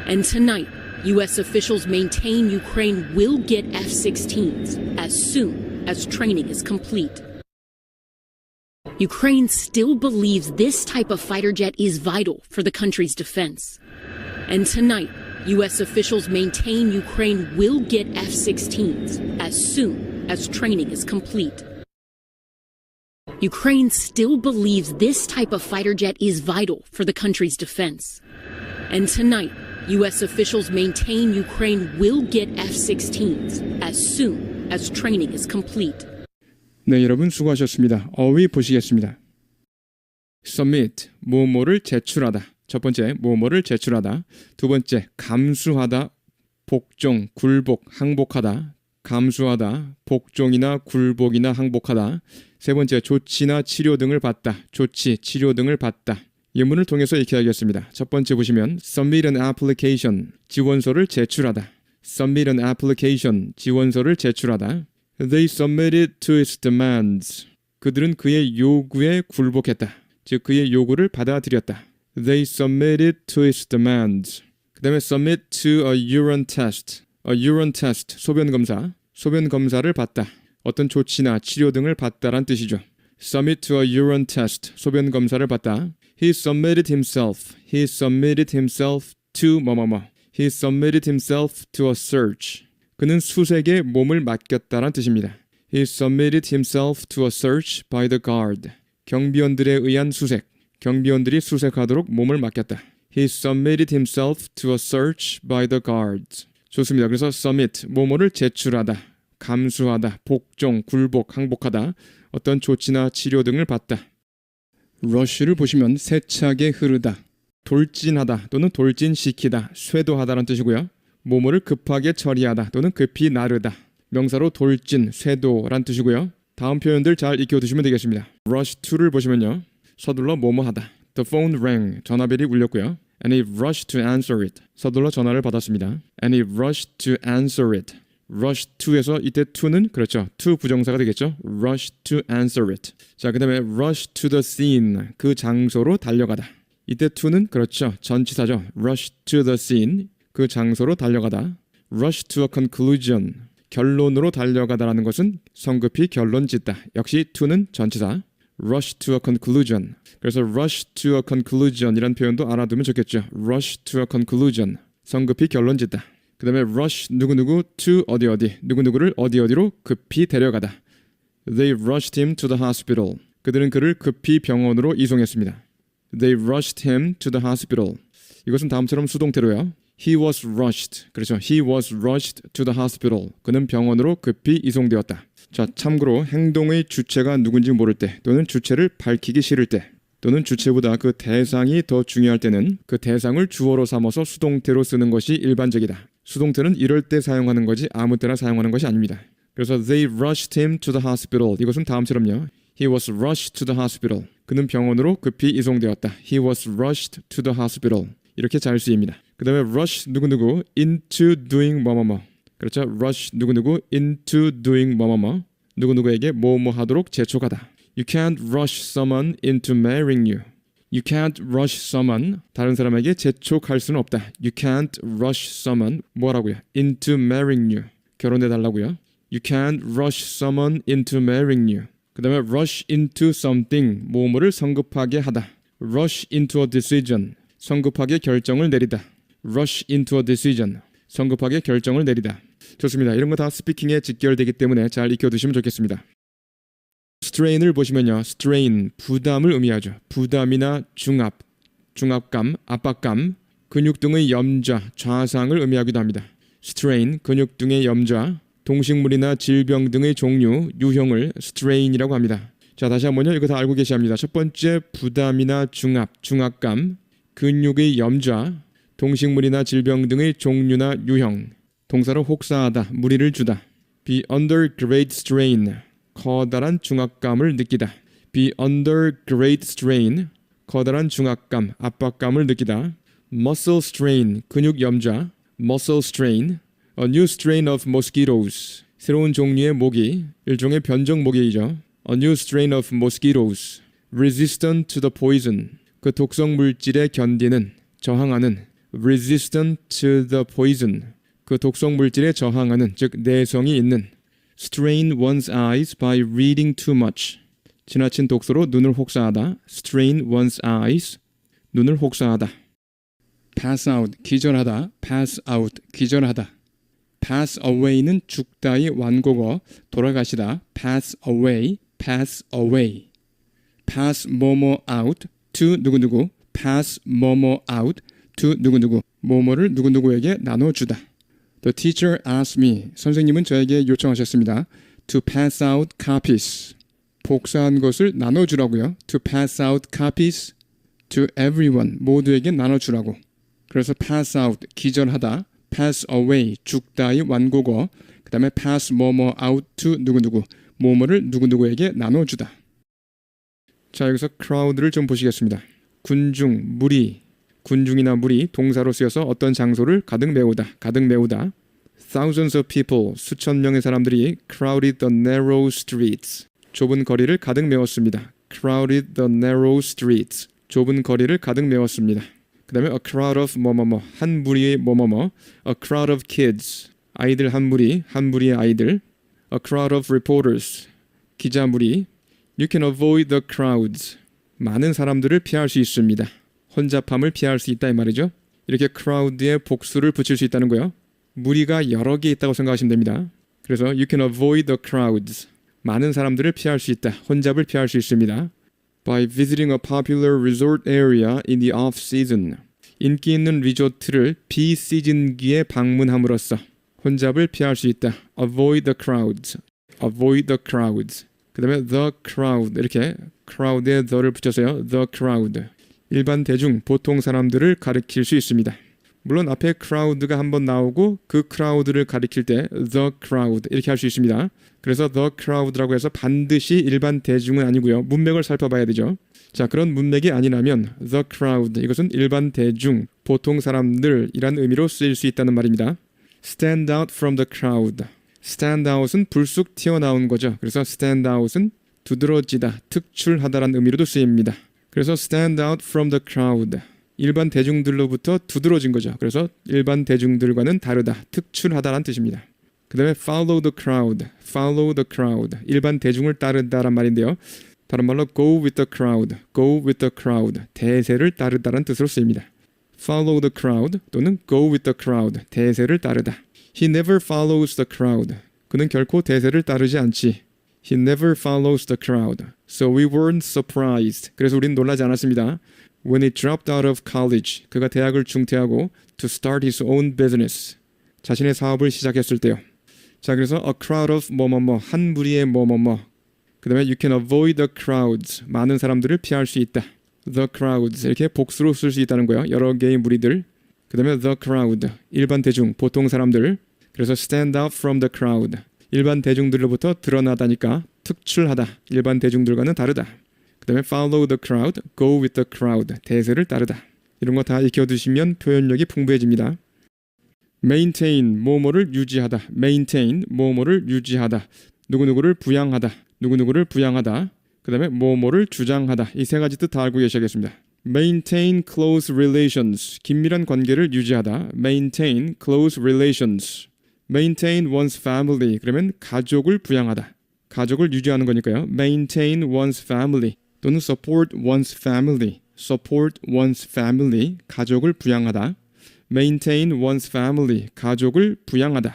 And tonight, U.S. officials maintain Ukraine will get F-16s as soon as training is complete. Ukraine still believes this type of fighter jet is vital for the country's defense. And tonight, U.S. officials maintain Ukraine will get F-16s as soon as training is complete. Ukraine still believes this type of fighter jet is vital for the country's defense. And tonight, U.S. officials maintain Ukraine will get F-16s as soon as training is complete. 네, 여러분 수고하셨습니다. 어휘 보시겠습니다. submit, 뭐뭐를 제출하다. 첫 번째, 뭐뭐를 제출하다. 두 번째, 감수하다, 복종, 굴복, 항복하다. 감수하다, 복종이나 굴복이나 항복하다. 세 번째, 조치나 치료 등을 받다. 조치, 치료 등을 받다. 예문을 통해서 익혀야겠습니다. 첫 번째 보시면 submit an application, 지원서를 제출하다. submit an application, 지원서를 제출하다. They submitted to its demands. 그들은 그의 요구에 굴복했다. 즉 그의 요구를 받아들였다. They submitted to its demands. 그 다음에 submit to a urine test. A urine test, 소변 검사. 소변 검사를 받다. 어떤 조치나 치료 등을 받다란 뜻이죠. Submit to a urine test, 소변 검사를 받다. He submitted himself. He submitted himself to 뭐뭐뭐. He submitted himself to a search. 그는 수색에 몸을 맡겼다란 뜻입니다. He submitted himself to a search by the guard. 경비원들에 의한 수색. 경비원들이 수색하도록 몸을 맡겼다. He submitted himself to a search by the guards. 좋습니다. 그래서 submit, 뭐뭐를 제출하다, 감수하다, 복종, 굴복, 항복하다, 어떤 조치나 치료 등을 받다. rush를 보시면 세차게 흐르다, 돌진하다 또는 돌진시키다, 쇄도하다라는 뜻이고요. 뭐뭐를 급하게 처리하다 또는 급히 나르다. 명사로 돌진, 쇄도란 뜻이고요. 다음 표현들 잘 익혀두시면 되겠습니다. rush to를 보시면요. 서둘러 뭐뭐하다. The phone rang. 전화벨이 울렸고요. And he rushed to answer it. 서둘러 전화를 받았습니다. And he rushed to answer it. rush to에서 이때 to는 그렇죠. to 부정사가 되겠죠. rush to answer it. 자, 그 다음에 rush to the scene. 그 장소로 달려가다. 이때 to는 그렇죠. 전치사죠. rush to the scene. 그 장소로 달려가다. rush to a conclusion. 결론으로 달려가다라는 것은 성급히 결론 짓다. 역시 to는 전치사. rush to a conclusion. 그래서 rush to a conclusion 이란 표현도 알아두면 좋겠죠. rush to a conclusion. 성급히 결론 짓다. 그 다음에 rush 누구누구 to 어디 누구누구를 어디로 급히 데려가다. They rushed him to the hospital. 그들은 그를 급히 병원으로 이송했습니다. They rushed him to the hospital. 이것은 다음처럼 수동태로요. He was rushed. 그렇죠. He was rushed to the hospital. 그는 병원으로 급히 이송되었다. 자, 참고로 행동의 주체가 누군지 모를 때 또는 주체를 밝히기 싫을 때 또는 주체보다 그 대상이 더 중요할 때는 그 대상을 주어로 삼아서 수동태로 쓰는 것이 일반적이다. 수동태는 이럴 때 사용하는 거지 아무 때나 사용하는 것이 아닙니다. 그래서 they rushed him to the hospital. 이것은 다음처럼요. He was rushed to the hospital. 그는 병원으로 급히 이송되었다. He was rushed to the hospital. 이렇게 잘 쓰입니다. 그 다음에 rush 누구누구 into doing 뭐뭐뭐. 그렇죠. rush 누구누구 into doing 뭐뭐뭐. 누구누구에게 뭐뭐 하도록 재촉하다. You can't rush someone into marrying you. You can't rush someone. 다른 사람에게 재촉할 수는 없다. You can't rush someone. 뭐라고요? into marrying you. 결혼해달라고요. You can't rush someone into marrying you. 그 다음에 rush into something. 뭐뭐를 성급하게 하다. rush into a decision. 성급하게 결정을 내리다. rush into a decision. 성급하게 결정을 내리다. 좋습니다. 이런 거 다 스피킹에 직결되기 때문에 잘 익혀두시면 좋겠습니다. strain을 보시면요. strain, 부담을 의미하죠. 부담이나 중압, 중압감, 압박감, 근육 등의 염좌, 좌상을 의미하기도 합니다. strain, 근육 등의 염좌, 동식물이나 질병 등의 종류, 유형을 strain이라고 합니다. 자, 다시 한번요. 이거 다 알고 계셔야 합니다. 첫 번째, 부담이나 중압, 중압감, 근육의 염좌, 동식물이나 질병 등의 종류나 유형, 동사로 혹사하다, 무리를 주다. be under great strain, 커다란 중압감을 느끼다. be under great strain, 커다란 중압감, 압박감을 느끼다. muscle strain, 근육 염좌. muscle strain, a new strain of mosquitoes, 새로운 종류의 모기, 일종의 변종 모기이죠. a new strain of mosquitoes, resistant to the poison, 그 독성 물질에 견디는, 저항하는, resistant to the poison. 그 독성 물질에 저항하는, 즉 내성이 있는. strain one's eyes by reading too much. 지나친 독서로 눈을 혹사하다. strain one's eyes. 눈을 혹사하다. pass out, 기절하다. pass out, 기절하다. pass away는 죽다의 완곡어, 돌아가시다. pass away, pass away. pass 뭐뭐 out to 누구누구. pass 뭐뭐 out to 누구누구. 뭐뭐를 누구누구에게 나눠주다. The teacher asked me. 선생님은 저에게 요청하셨습니다. To pass out copies. 복사한 것을 나눠주라고요. To pass out copies to everyone. 모두에게 나눠주라고. 그래서 pass out, 기절하다. pass away, 죽다의 완곡어. 그 다음에 pass 뭐뭐 out to 누구누구. 뭐뭐를 누구누구에게 나눠주다. 자, 여기서 crowd를 좀 보시겠습니다. 군중, 무리. 군중이나 무리, 동사로 쓰여서 어떤 장소를 가득 메우다, 가득 메우다. Thousands of people, 수천 명의 사람들이 crowded the narrow streets. 좁은 거리를 가득 메웠습니다. crowded the narrow streets. 좁은 거리를 가득 메웠습니다. 그 다음에 a crowd of 뭐뭐뭐, 한 무리의 뭐뭐뭐. a crowd of kids, 아이들 한 무리의 아이들. a crowd of reporters, 기자 무리. You can avoid the crowds. 많은 사람들을 피할 수 있습니다. 혼잡함을 피할 수 있다 이 말이죠. 이렇게 crowd에 복수를 붙일 수 있다는 거예요. 무리가 여러 개 있다고 생각하시면 됩니다. 그래서 you can avoid the crowds. 많은 사람들을 피할 수 있다. 혼잡을 피할 수 있습니다. By visiting a popular resort area in the off-season. 인기 있는 리조트를 비시즌기에 방문함으로써 혼잡을 피할 수 있다. Avoid the crowds. Avoid the crowds. 그 다음에 the crowd. 이렇게 crowd에 the를 붙여서요. The crowd. 일반 대중, 보통 사람들을 가리킬 수 있습니다. 물론 앞에 crowd가 한번 나오고 그 crowd를 가리킬 때 the crowd 이렇게 할 수 있습니다. 그래서 the crowd라고 해서 반드시 일반 대중은 아니고요. 문맥을 살펴봐야 되죠. 자, 그런 문맥이 아니라면 the crowd 이것은 일반 대중, 보통 사람들이란 의미로 쓰일 수 있다는 말입니다. stand out from the crowd. stand out은 불쑥 튀어나온 거죠. 그래서 stand out은 두드러지다, 특출하다라는 의미로도 쓰입니다. 그래서 stand out from the crowd. 일반 대중들로부터 두드러진 거죠. 그래서 일반 대중들과는 다르다, 특출하다라는 뜻입니다. 그 다음에 follow the crowd. follow the crowd. 일반 대중을 따르다란 말인데요. 다른 말로 go with the crowd. go with the crowd. 대세를 따르다라는 뜻으로 쓰입니다. follow the crowd 또는 go with the crowd. 대세를 따르다. He never follows the crowd. 그는 결코 대세를 따르지 않지. He never follows the crowd. So we weren't surprised. 그래서 우린 놀라지 않았습니다. When he dropped out of college. 그가 대학을 중퇴하고 to start his own business. 자신의 사업을 시작했을 때요. 자, 그래서 a crowd of 뭐뭐뭐, 한 무리의 뭐뭐뭐. 그 다음에 you can avoid the crowds. 많은 사람들을 피할 수 있다. The crowds. 이렇게 복수로 쓸 수 있다는 거예요. 여러 개의 무리들. 그 다음에 the crowd. 일반 대중, 보통 사람들. 그래서 stand out from the crowd. 일반 대중들로부터 드러나다니까 특출하다. 일반 대중들과는 다르다. 그 다음에 follow the crowd, go with the crowd. 대세를 따르다. 이런 거 다 익혀두시면 표현력이 풍부해집니다. maintain, 뭐뭐를 유지하다. maintain, 뭐뭐를 유지하다. 누구누구를 부양하다. 누구누구를 부양하다. 그 다음에 뭐뭐를 주장하다. 이 세 가지 뜻 다 알고 계셔야겠습니다. maintain close relations, 긴밀한 관계를 유지하다. maintain close relations. maintain one's family, 그러면 가족을 부양하다. 가족을 유지하는 거니까요. maintain one's family 또는 support one's family. support one's family, 가족을 부양하다. maintain one's family, 가족을 부양하다.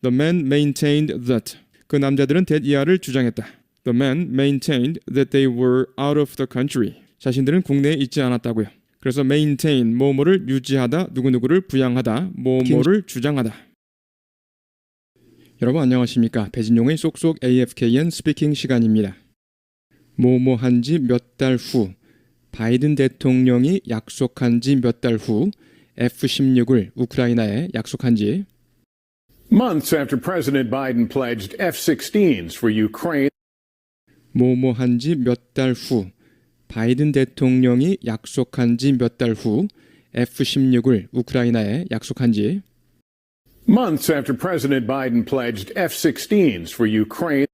The man maintained that. 그 남자들은 대이하를 주장했다. The men maintained that they were out of the country. 자신들은 국내에 있지 않았다고요. 그래서 maintain, 뭐뭐를 유지하다, 누구누구를 부양하다, 뭐뭐를 주장하다. 여러분 안녕하십니까? 배진용의 쏙쏙 AFKN 스피킹 시간입니다. 뭐뭐한 지 몇 달 후, 바이든 대통령이 약속한 지 몇 달 후, F-16을 우크라이나에 약속한 지 Months after President Biden pledged F-16s for Ukraine. 뭐뭐한 지 몇 달 후, 바이든 대통령이 약속한 지 몇 달 후, F-16을 우크라이나에 약속한 지 Months after President Biden pledged F-16s for Ukraine.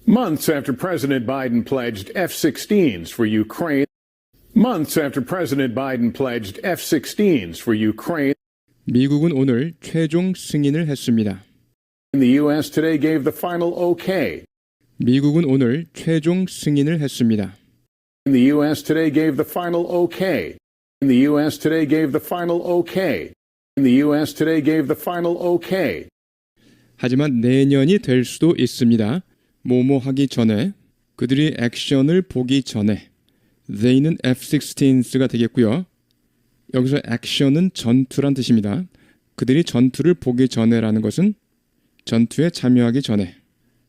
Months after President Biden pledged F-16s for Ukraine. Months after President Biden pledged F-16s for Ukraine, 미국은 오늘 최종 승인을 했습니다. the U.S. today gave the final okay. 미국은 오늘 최종 승인을 했습니다. The U.S. today gave the final okay. The U.S. today gave the final okay. The U.S. today gave the final okay. 하지만 내년이 될 수도 있습니다. 뭐뭐 하기 전에, 그들이 액션을 보기 전에. They는 F-16s가 되겠고요. 여기서 액션은 전투란 뜻입니다. 그들이 전투를 보기 전에라는 것은 전투에 참여하기 전에.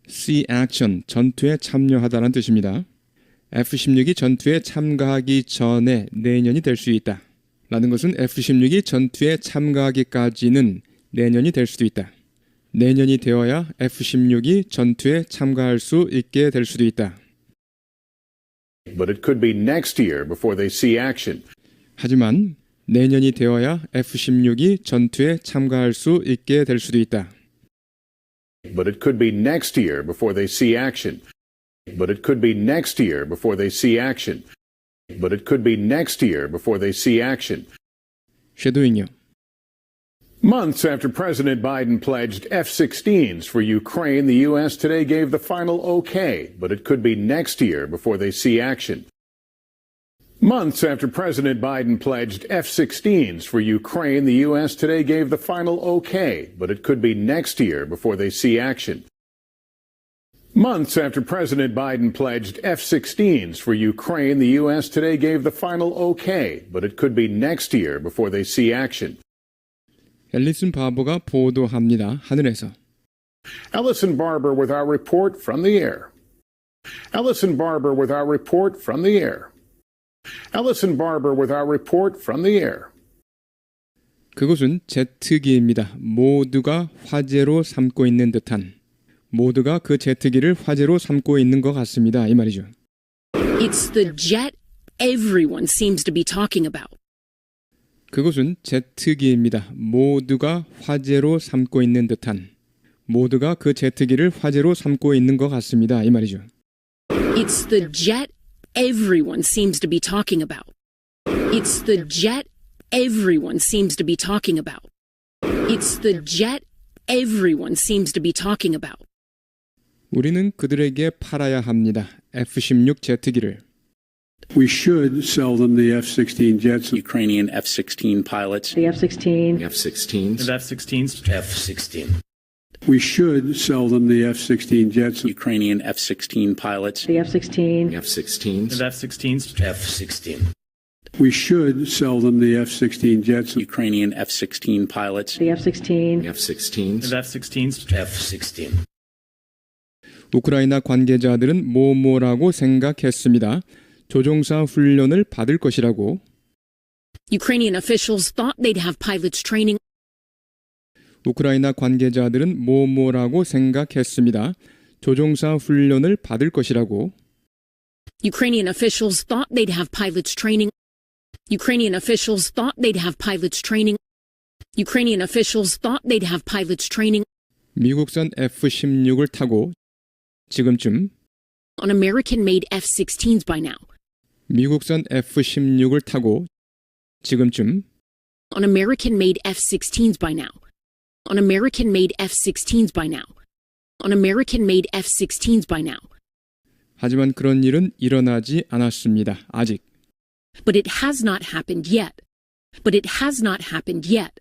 See action, 전투에 참여하다라는 뜻입니다. F-16이 전투에 참가하기 전에 내년이 될 수 있다. 라는 것은 F-16이 전투에 참가하기까지는 내년이 될 수도 있다. 내년이 되어야 F-16이 전투에 참가할 수 있게 될 수도 있다. But it could be next year before they see action. 하지만 내년이 되어야 F-16이 전투에 참가할 수 있게 될 수도 있다. But it could be next year before they see action. But it could be next year before they see action. But it could be next year before they see action. 쉐도잉요. Months after President Biden pledged F-16s for Ukraine, the U.S. today gave the final okay, but it could be next year before they see action. Months after President Biden pledged F-16s for Ukraine, the U.S. today gave the final okay, but it could be next year before they see action. Months after President Biden pledged F-16s for Ukraine, the U.S. today gave the final okay, but it could be next year before they see action. 앨리슨 바버가 보도합니다. 하늘에서. Ellison Barber with our report from the air. Ellison Barber with our report from the air. Ellison Barber with our report from the air. 그곳은 제트기입니다. 모두가 화제로 삼고 있는 듯한. 모두가 그 제트기를 화제로 삼고 있는 것 같습니다. 이 말이죠. It's the jet everyone seems to be talking about. 그곳은 제트기입니다. 모두가 화제로 삼고 있는 듯한. 모두가 그 제트기를 화제로 삼고 있는 것 같습니다. 이 말이죠. It's the jet everyone seems to be talking about. It's the jet everyone seems to be talking about. It's the jet everyone seems to be talking about. 우리는 그들에게 팔아야 합니다. F-16 제트기를. We should sell them the F-16 jets. Ukrainian F-16 pilots. The F-16. F-16s. The F-16s. F-16. We should sell them the F-16 jets. Ukrainian F-16 pilots. The F-16. F-16s. The F-16s. F-16. We should sell them the F-16 jets. Ukrainian F-16 pilots. The F-16. F-16s. The F-16s. F-16. 우크라이나 관계자들은 뭐뭐라고 생각했습니다. 조종사 훈련을 받을 것이라고. Ukrainian officials thought they'd have pilots training. 우크라이나 관계자들은 뭐뭐라고 생각했습니다. 조종사 훈련을 받을 것이라고. Ukrainian officials thought they'd have pilots training. Ukrainian officials thought they'd have pilots training. Ukrainian officials thought they'd have pilots training. 미국산 F-16을 타고 지금쯤 On American-made F-16s by now. 미국산 F-16을 타고 지금쯤 On American-made F-16s by now. On American-made F-16s by now. On American-made F-16s by now. 하지만 그런 일은 일어나지 않았습니다. 아직. But it has not happened yet. But it has not happened yet.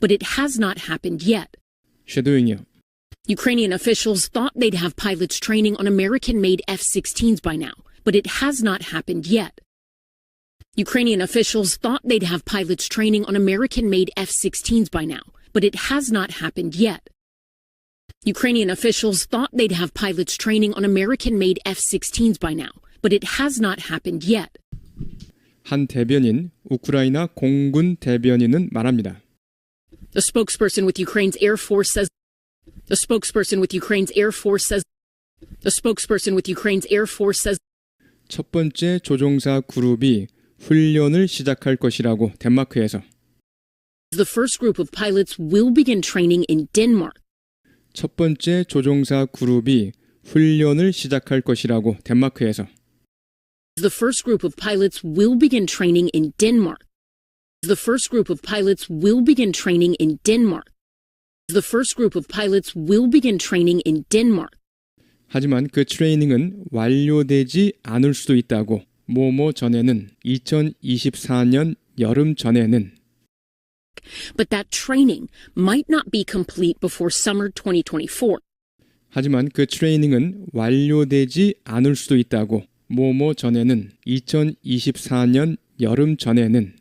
But it has not happened yet. 쉐도잉이요. Ukrainian officials thought they'd have pilots training on American-made F-16s by now, but it has not happened yet. Ukrainian officials thought they'd have pilots training on American-made F-16s by now, but it has not happened yet. Ukrainian officials thought they'd have pilots training on American-made F-16s by now, but it has not happened yet. 한 대변인, 우크라이나 공군 대변인은 말합니다. The spokesperson with Ukraine's Air Force says The spokesperson with Ukraine's Air Force says The spokesperson with Ukraine's Air Force says 첫 번째 조종사 그룹이 훈련을 시작할 것이라고 덴마크에서. The first group of pilots will begin training in Denmark. 첫 번째 조종사 그룹이 훈련을 시작할 것이라고 덴마크에서. The first group of pilots will begin training in Denmark. The first group of pilots will begin training in Denmark. The first group of pilots will begin training in Denmark. 하지만 그 트레이닝은 완료되지 않을 수도 있다고. 뭐뭐 전에는 2024년 여름 전에는 But that training might not be complete before summer 2024. 하지만 그 트레이닝은 완료되지 않을 수도 있다고. 뭐뭐 전에는 2024년 여름 전에는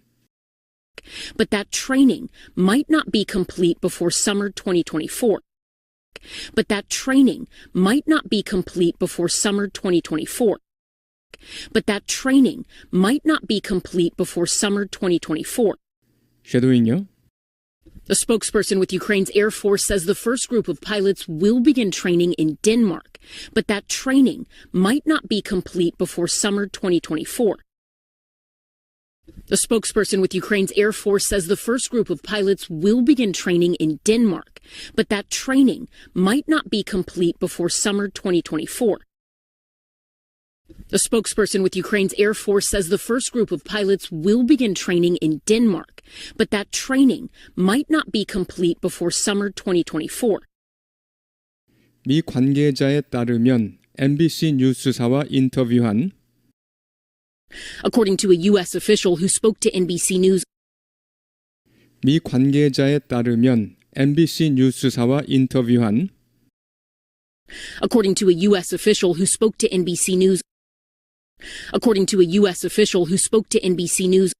But that training might not be complete before summer 2024. But that training might not be complete before summer 2024. But that training might not be complete before summer 2024. 쉐도잉요. A spokesperson with Ukraine's Air Force says the first group of pilots will begin training in Denmark, but that training might not be complete before summer 2024. A spokesperson with Ukraine's Air Force says the first group of pilots will begin training in Denmark, but that training might not be complete before summer 2024. A spokesperson with Ukraine's Air Force says the first group of pilots will begin training in Denmark, but that training might not be complete before summer 2024. 미 관계자에 따르면 MBC 뉴스사와 인터뷰한 According to a U.S. official who spoke to NBC News, 미 관계자에 따르면 MBC 뉴스사와 인터뷰한 according to a U.S. official who spoke to NBC News, according to a U.S. official who spoke to NBC News,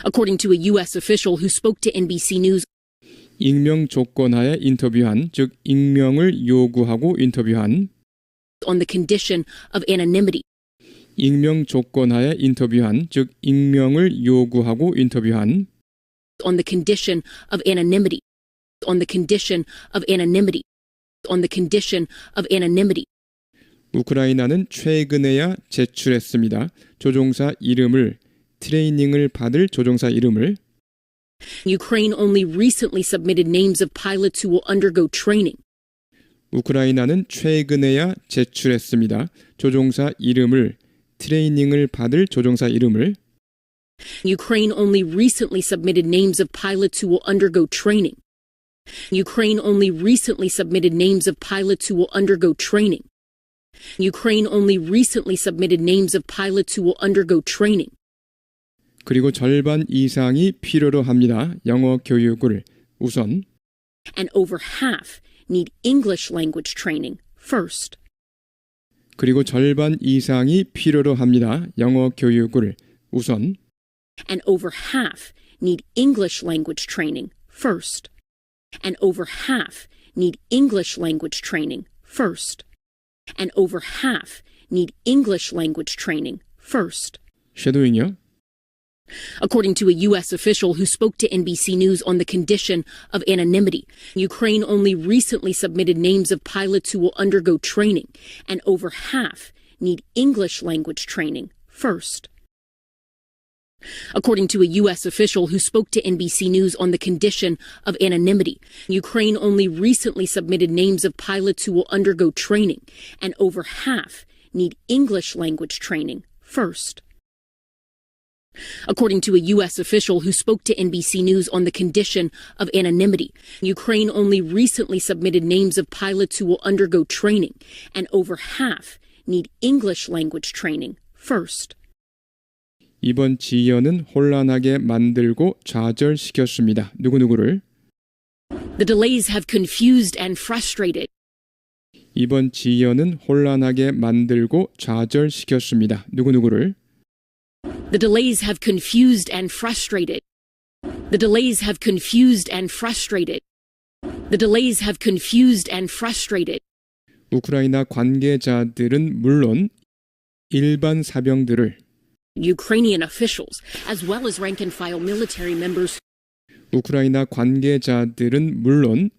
according to a U.S. official who spoke to NBC News, 익명 조건하에 인터뷰한, 즉 익명을 요구하고 인터뷰한, on the condition of anonymity, 익명 조건하에 인터뷰한, 즉 익명을 요구하고 인터뷰한, on the condition of anonymity, on the condition of anonymity, on the condition of anonymity. 우크라이나는 최근에야 제출했습니다. 조종사 이름을, 트레이닝을 받을 조종사 이름을. Ukraine only recently submitted names of pilots who will undergo training. 우크라이나는 최근에야 제출했습니다. 조종사 이름을, 트레이닝을 받을 조종사 이름을. Ukraine only recently submitted names of pilots who will undergo training. Ukraine only recently submitted names of pilots who will undergo training. Ukraine only recently submitted names of pilots who will undergo training. 그리고 절반 이상이 필요로 합니다. 영어 교육을 우선. And over half need English language training first. 그리고 절반 이상이 필요로 합니다. 영어 교육을 우선. And over half need English language training first. And over half need English language training first. And over half need English language training first. 쉐도잉요. According to a U.S. official who spoke to NBC News on the condition of anonymity, Ukraine only recently submitted names of pilots who will undergo training, and over half need English language training first. According to a U.S. official who spoke to NBC News on the condition of anonymity, Ukraine only recently submitted names of pilots who will undergo training, and over half need English language training first. According to a U.S. official who spoke to NBC News on the condition of anonymity, Ukraine only recently submitted names of pilots who will undergo training, and over half need English language training first. 이번 지연은 혼란하게 만들고 좌절시켰습니다. 누구누구를? The delays have confused and frustrated. 이번 지연은 혼란하게 만들고 좌절시켰습니다. 누구누구를? The delays have confused and frustrated. The delays have confused and frustrated. The delays have confused and frustrated. 우크라이나 관계자들은 물론 일반 사병들을 Ukrainian officials, as well as rank-and-file military members, 우크라이나 관계자들은 물론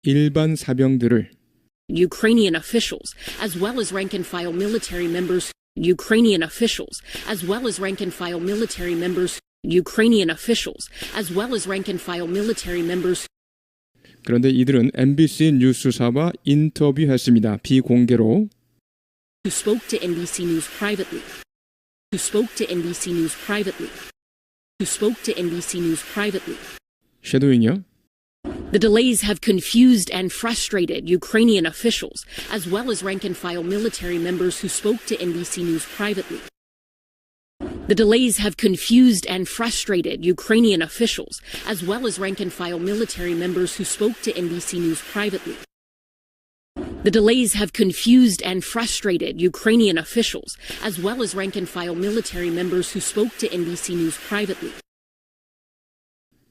일반 사병들을 Ukrainian officials, as well as rank-and-file military members, Ukrainian officials, as well as rank-and-file military members, Ukrainian officials, as well as rank-and-file military members. 그런데 이들은 MBC 뉴스사와 인터뷰했습니다. 비공개로. who spoke to NBC News privately, who spoke to NBC News privately, who spoke to NBC News privately. 쉐도잉이요. The delays have confused and frustrated Ukrainian officials, as well as rank-and-file military members who spoke to NBC News privately. The delays have confused and frustrated Ukrainian officials, as well as rank-and-file military members who spoke to NBC News privately. The delays have confused and frustrated Ukrainian officials, as well as rank-and-file military members who spoke to NBC News privately.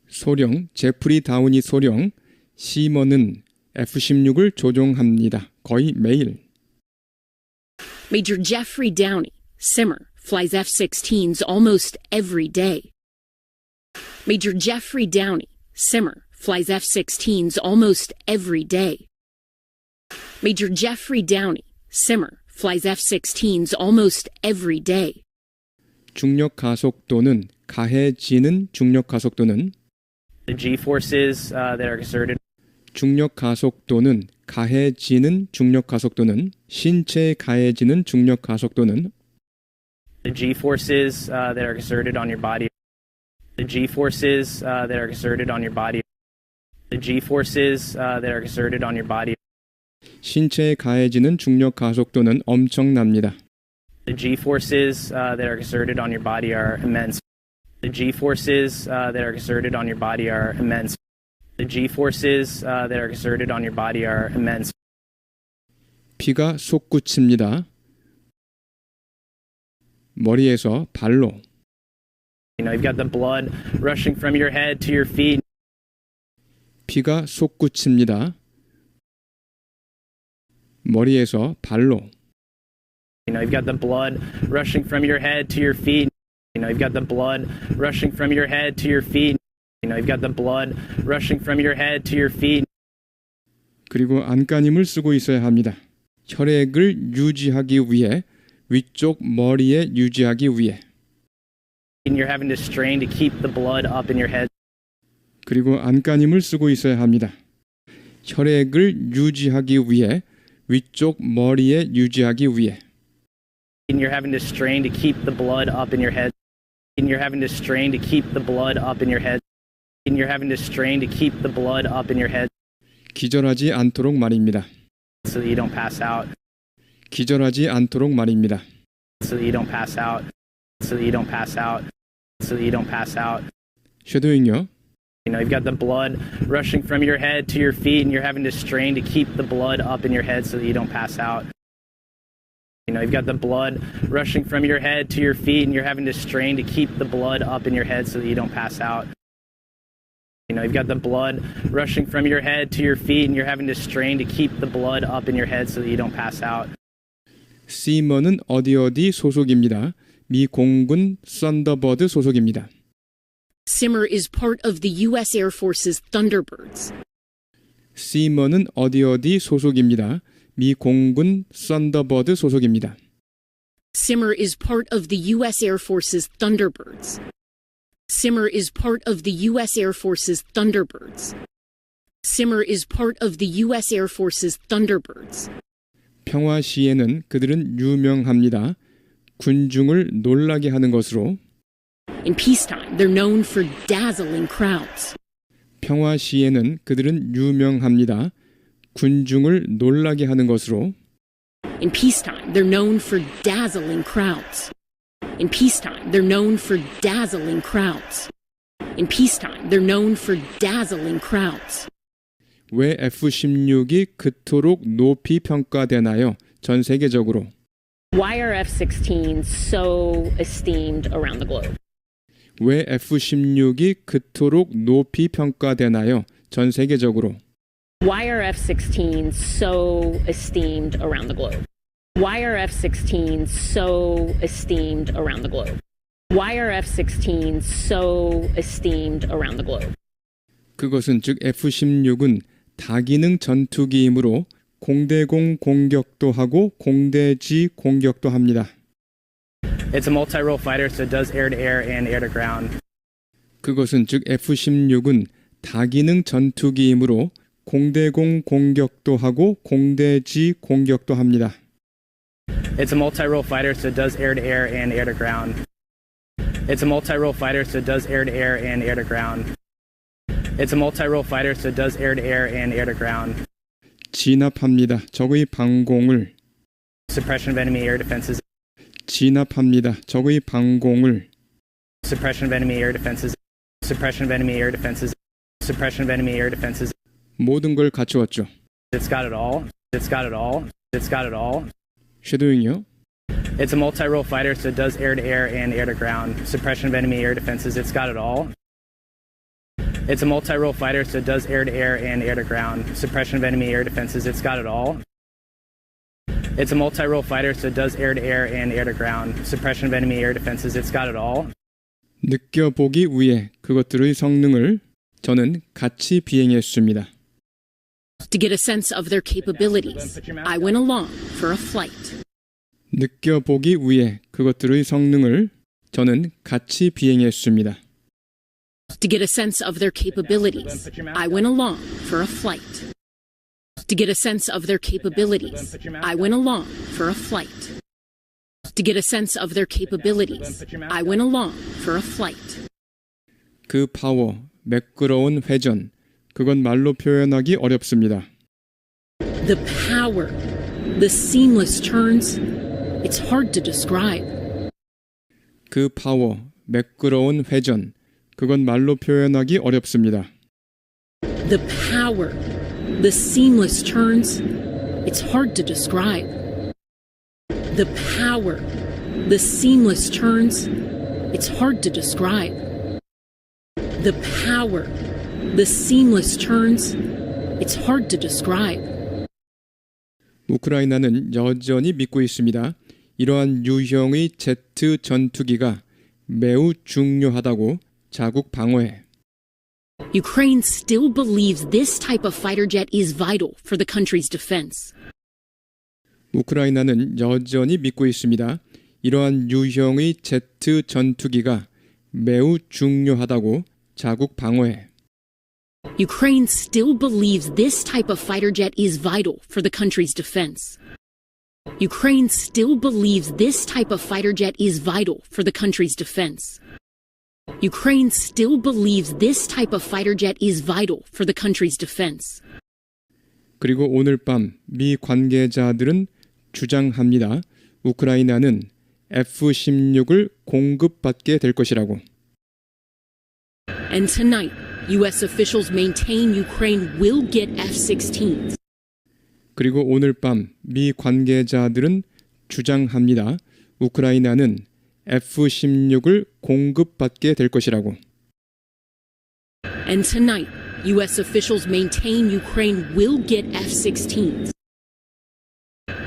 소령, 제프리 다우니 소령, 시먼은 F-16을 조종합니다. 거의 매일. Major Jeffrey Downey, Simmer, flies F-16s almost every day. Major Jeffrey Downey, Simmer, flies F-16s almost every day. Major Jeffrey Downey, Simmer, flies F-16s almost every day. 중력 가속도는 가해지는 중력 가속도는 The G-forces that are exerted 중력 가속도는 가해지는 중력 가속도는 신체에 가해지는 중력 가속도는 the G-forces that are exerted on your body. The G-forces that are exerted on your body. The G-forces that are exerted on your body. 신체에 가해지는 중력 가속도는 엄청납니다. The G-forces that are exerted on your body are immense. The G-forces that are exerted on your body are immense. The G-forces that are exerted on your body are immense. 피가 솟구칩니다. 머리에서 발로 You know, you've got the blood rushing from your head to your feet. 피가 솟구칩니다. 머리에서 발로 You know, you've got the blood rushing from your head to your feet. You know, you've got the blood rushing from your head to your feet. You know, you've got the blood rushing from your head to your feet. 그리고 안간힘을 쓰고 있어야 합니다. 혈액을 유지하기 위해 위쪽 머리에 유지하기 위해 And you're having to strain to keep the blood up in your head. 그리고 안간힘을 쓰고 있어야 합니다. 혈액을 유지하기 위해 위쪽 머리에 유지하기 위해 And you're having to strain to keep the blood up in your head. And you're having to strain to keep the blood up in your head. And you're having to strain to keep the blood up in your head 기절하지 않도록 말입니다. so that you don't pass out. 기절하지 않도록 말입니다. So that you don't pass out. So that you don't pass out. So that you don't pass out. 쉐도잉요. You know, you've got the blood rushing from your head to your feet, and you're having to strain to keep the blood up in your head so that you don't pass out. You know, you've got the blood rushing from your head to your feet, and you're having to strain to keep the blood up in your head so that you don't pass out. You know, you've got the blood rushing from your head to your feet, and you're having to strain to keep the blood up in your head so that you don't pass out. 시먼은 어디 소속입니다. 미 공군 썬더버드 소속입니다. Simmer is part of the U.S. Air Force's Thunderbirds. 시먼은 어디 소속입니다. 미 공군 썬더버드 소속입니다. Simmer is part of the U.S. Air Force's Thunderbirds. Simmer is part of the U.S. Air Force's Thunderbirds. Simmer is part of the U.S. Air Force's Thunderbirds. 평화 시에는 그들은 유명합니다. 군중을 놀라게 하는 것으로 In peacetime, they're known for dazzling crowds. 평화 시에는 그들은 유명합니다. 군중을 놀라게 하는 것으로 In peacetime, they're known for dazzling crowds. In peacetime, they're known for dazzling crowds. In peacetime, they're known for dazzling crowds. 왜 F-16이 그토록 높이 평가되나요? 전 세계적으로. Why are F-16s so esteemed around the globe? 왜 F-16이 그토록 높이 평가되나요? 전 세계적으로. Why are F-16s so esteemed around the globe? Why are F-16s so esteemed around the globe? Why are F-16s so esteemed around the globe? 그것은 즉 F-16은 다기능 전투기이므로 공대공 공격도 하고 공대지 공격도 합니다. It's a multi-role fighter, so it does air-to-air and air-to-ground. 그것은 즉 F-16은 다기능 전투기이므로 공대공 공격도 하고 공대지 공격도 합니다. It's a multi-role fighter, so it does air-to-air and air-to-ground. It's a multi-role fighter, so it does air-to-air and air-to-ground. It's a multi-role fighter, so it does air-to-air and air-to-ground. 진압합니다. 적의 방공을. Suppression of enemy air defenses. 진압합니다. 적의 방공을. Suppression of enemy air defenses. Suppression of enemy air defenses. Suppression of enemy air defenses. 모든 걸 갖추었죠. It's got it all. It's got it all. It's got it all. 쉐도잉이요. It's a multi-role fighter, so it does air-to-air and air-to-ground. Suppression of enemy air defenses. It's got it all. It's a multi-role fighter, so it does air-to-air and air-to-ground. Suppression of enemy air defenses. It's got it all. It's a multi-role fighter, so it does air-to-air and air-to-ground. Suppression of enemy air defenses. It's got it all. 느껴보기 위해 그것들의 성능을 저는 같이 비행했습니다. To get a sense of their capabilities, I went along for a flight. 느껴보기 위해 그것들의 성능을 저는 같이 비행했습니다. To get a sense of their capabilities, I went along for a flight. To get a sense of their capabilities, I went along for a flight. To get a sense of their capabilities, I went along for a flight. 그 파워, 매끄러운 회전, 그건 말로 표현하기 어렵습니다. The power, the seamless turns, it's hard to describe. 그 파워, 매끄러운 회전, 그건 말로 표현하기 어렵습니다. The power, the seamless turns, it's hard to describe. The power, the seamless turns, it's hard to describe. The power, the seamless turns, it's hard to describe. 우크라이나는 여전히 믿고 있습니다. 이러한 유형의 제트 전투기가 매우 중요하다고 자국 방어에. Ukraine still believes this type of fighter jet is vital for the country's defense. 우크라이나는 여전히 믿고 있습니다. 이러한 유형의 제트 전투기가 매우 중요하다고 자국 방어에. Ukraine still believes this type of fighter jet is vital for the country's defense. Ukraine still believes this type of fighter jet is vital for the country's defense. Ukraine still believes this type of fighter jet is vital for the country's defense. 그리고 오늘 밤 미 관계자들은 주장합니다. 우크라이나는 F-16을 공급받게 될 것이라고. And tonight, U.S. officials maintain Ukraine will get F-16s. 그리고 오늘 밤 미 관계자들은 주장합니다. 우크라이나는 F-16을 공급받게 될 것이라고. And tonight, U.S. officials maintain Ukraine will get F-16s.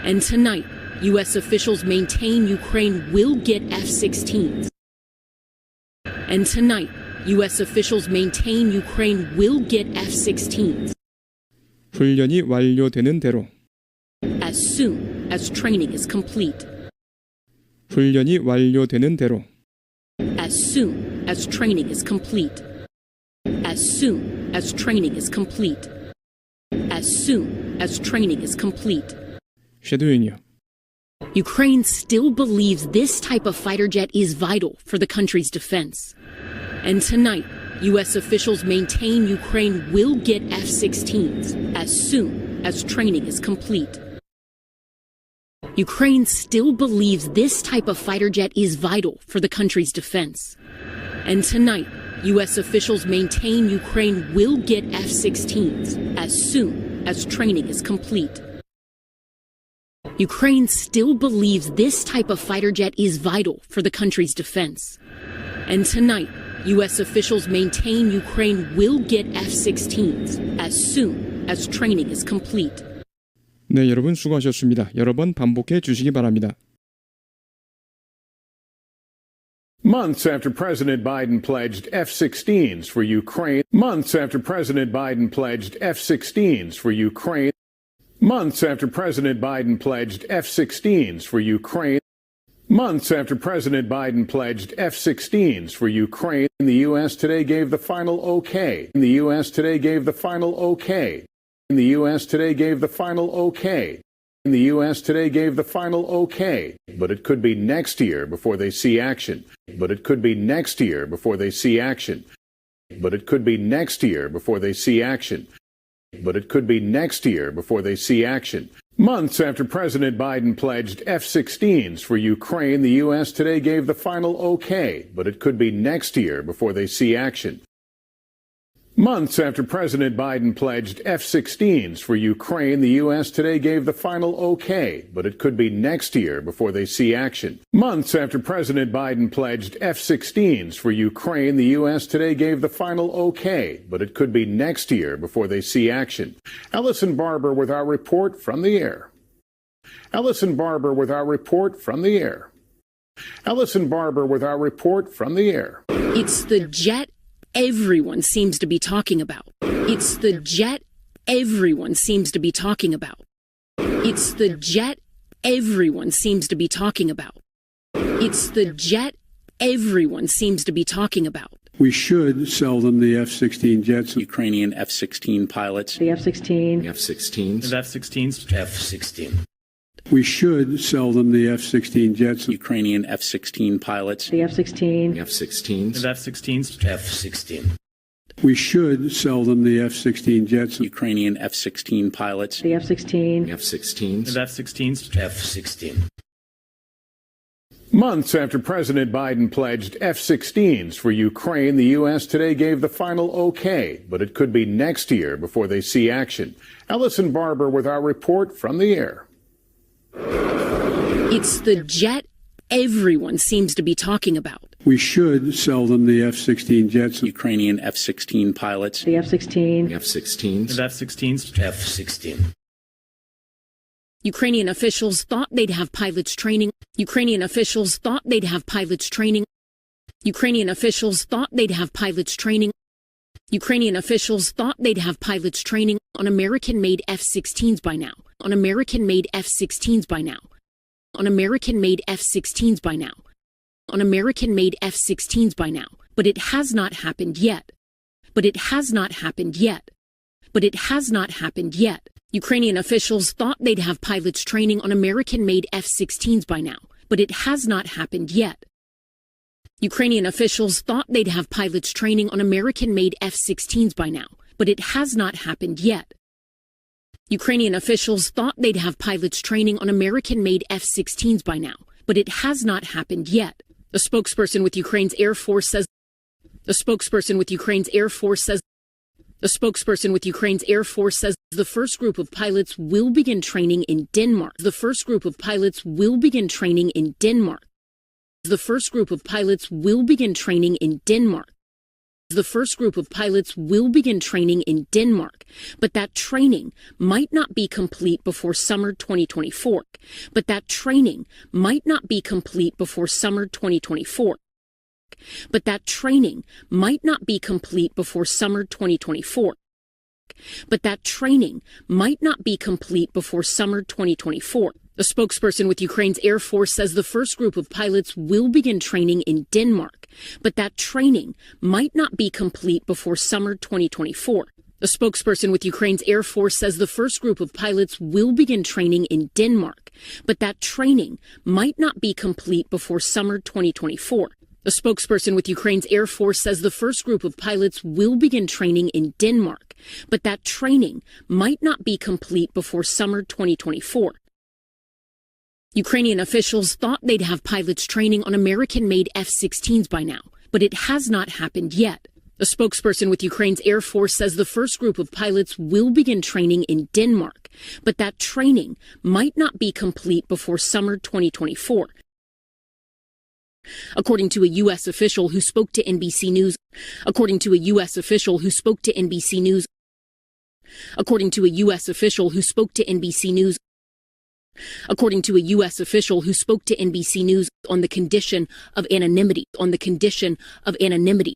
And tonight, U.S. officials maintain Ukraine will get F-16s. And tonight, U.S. officials maintain Ukraine will get F-16s. 훈련이 완료되는 대로. As soon as training is complete. 훈련이 완료되는 대로. As soon as training is complete. As soon as training is complete. As soon as training is complete. 쉐도잉이요. Ukraine still believes this type of fighter jet is vital for the country's defense. And tonight, U.S. officials maintain Ukraine will get F-16s as soon as training is complete. Ukraine still believes this type of fighter jet is vital for the country's defense. And tonight, U.S. officials maintain Ukraine will get F-16s as soon as training is complete. Ukraine still believes this type of fighter jet is vital for the country's defense. And tonight, U.S. officials maintain Ukraine will get F-16s as soon as training is complete. 네, 여러분 수고하셨습니다. 여러 번 반복해 주시기 바랍니다. Months after President Biden pledged F-16s for Ukraine. Months after President Biden pledged F-16s for Ukraine. Months after President Biden pledged F-16s for Ukraine. Months after President Biden pledged F-16s for Ukraine, the U.S. today gave the final okay. The U.S. today gave the final okay. The U.S. today gave the final okay The U.S. today gave the final okay, but it could be next year before they see action. But it could be next year before they see action. But it could be next year before they see action. But it could be next year before they see action. Months after President Biden pledged F-16s for Ukraine, the U.S. today gave the final okay, but it could be next year before they see action. Months after President Biden pledged F-16s for Ukraine, the U.S. today gave the final okay, but it could be next year before they see action. Months after President Biden pledged F-16s for Ukraine, the U.S. today gave the final okay, but it could be next year before they see action. Ellison Barber with our report from the air. Ellison Barber with our report from the air. Ellison Barber with our report from the air. It's the jet everyone seems to be talking about. It's the jet everyone seems to be talking about. It's the jet everyone seems to be talking about. It's the jet everyone seems to be talking about. We should sell them the F-16 jets. Ukrainian F-16 pilots. The F-16. F-16s. F-16s. F-16. We should sell them the F-16 jets. Ukrainian F-16 pilots. The F-16. F-16s. F-16s. F-16. We should sell them the F-16 jets. Ukrainian F-16 pilots. The F-16. F-16s. F-16s. F-16. Months after President Biden pledged F-16s for Ukraine, the U.S. today gave the final okay, but it could be next year before they see action. Ellison Barber with our report from the air. It's the jet everyone seems to be talking about. We should sell them the F-16 jets. Ukrainian F-16 pilots. The F-16. F-16s. F-16s. F-16. Ukrainian officials thought they'd have pilots training. Ukrainian officials thought they'd have pilots training. Ukrainian officials thought they'd have pilots training. Ukrainian officials thought they'd have pilots training on American-made F-16s by now. On American-made F-16s by now. On American-made F-16s by now. On American-made F-16s by now. But it has not happened yet. But it has not happened yet. But it has not happened yet. Ukrainian officials thought they'd have pilots training on American-made F-16s by now. But it has not happened yet. Ukrainian officials thought they'd have pilots training on American-made F-16s by now. But it has not happened yet. Ukrainian officials thought they'd have pilots training on American-made F-16s by now. But it has not happened yet. A spokesperson with Ukraine's Air Force says. The spokesperson with Ukraine's Air Force says. The spokesperson with Ukraine's Air Force says the first group of pilots will begin training in Denmark. The first group of pilots will begin training in Denmark. The first group of pilots will begin training in Denmark. The first group of pilots will begin training in Denmark, but that training might not be complete before summer 2024. But that training might not be complete before summer 2024. But that training might not be complete before summer 2024. But that training might not be complete before summer 2024. A spokesperson with Ukraine's Air Force says the first group of pilots will begin training in Denmark, but that training might not be complete before summer 2024. A spokesperson with Ukraine's Air Force says the first group of pilots will begin training in Denmark, but that training might not be complete before summer 2024. A spokesperson with Ukraine's Air Force says the first group of pilots will begin training in Denmark, but that training might not be complete before summer 2024. Ukrainian officials thought they'd have pilots training on American-made F-16s by now, but it has not happened yet. A spokesperson with Ukraine's Air Force says the first group of pilots will begin training in Denmark, but that training might not be complete before summer 2024. According to a U.S. official who spoke to NBC News, according to a U.S. official who spoke to NBC News, according to a U.S. official who spoke to NBC News, according to a U.S. official who spoke to NBC News on the condition of anonymity, on the condition of anonymity,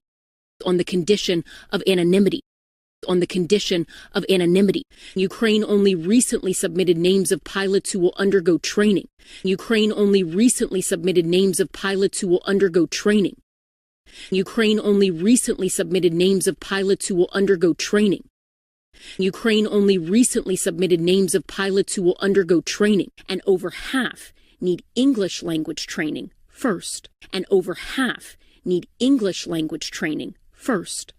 on the condition of anonymity, on the condition of anonymity. Ukraine only recently submitted names of pilots who will undergo training. Ukraine only recently submitted names of pilots who will undergo training. Ukraine only recently submitted names of pilots who will undergo training. Ukraine only recently submitted names of pilots who will undergo training, and over half need English language training first. And over half need English language training first.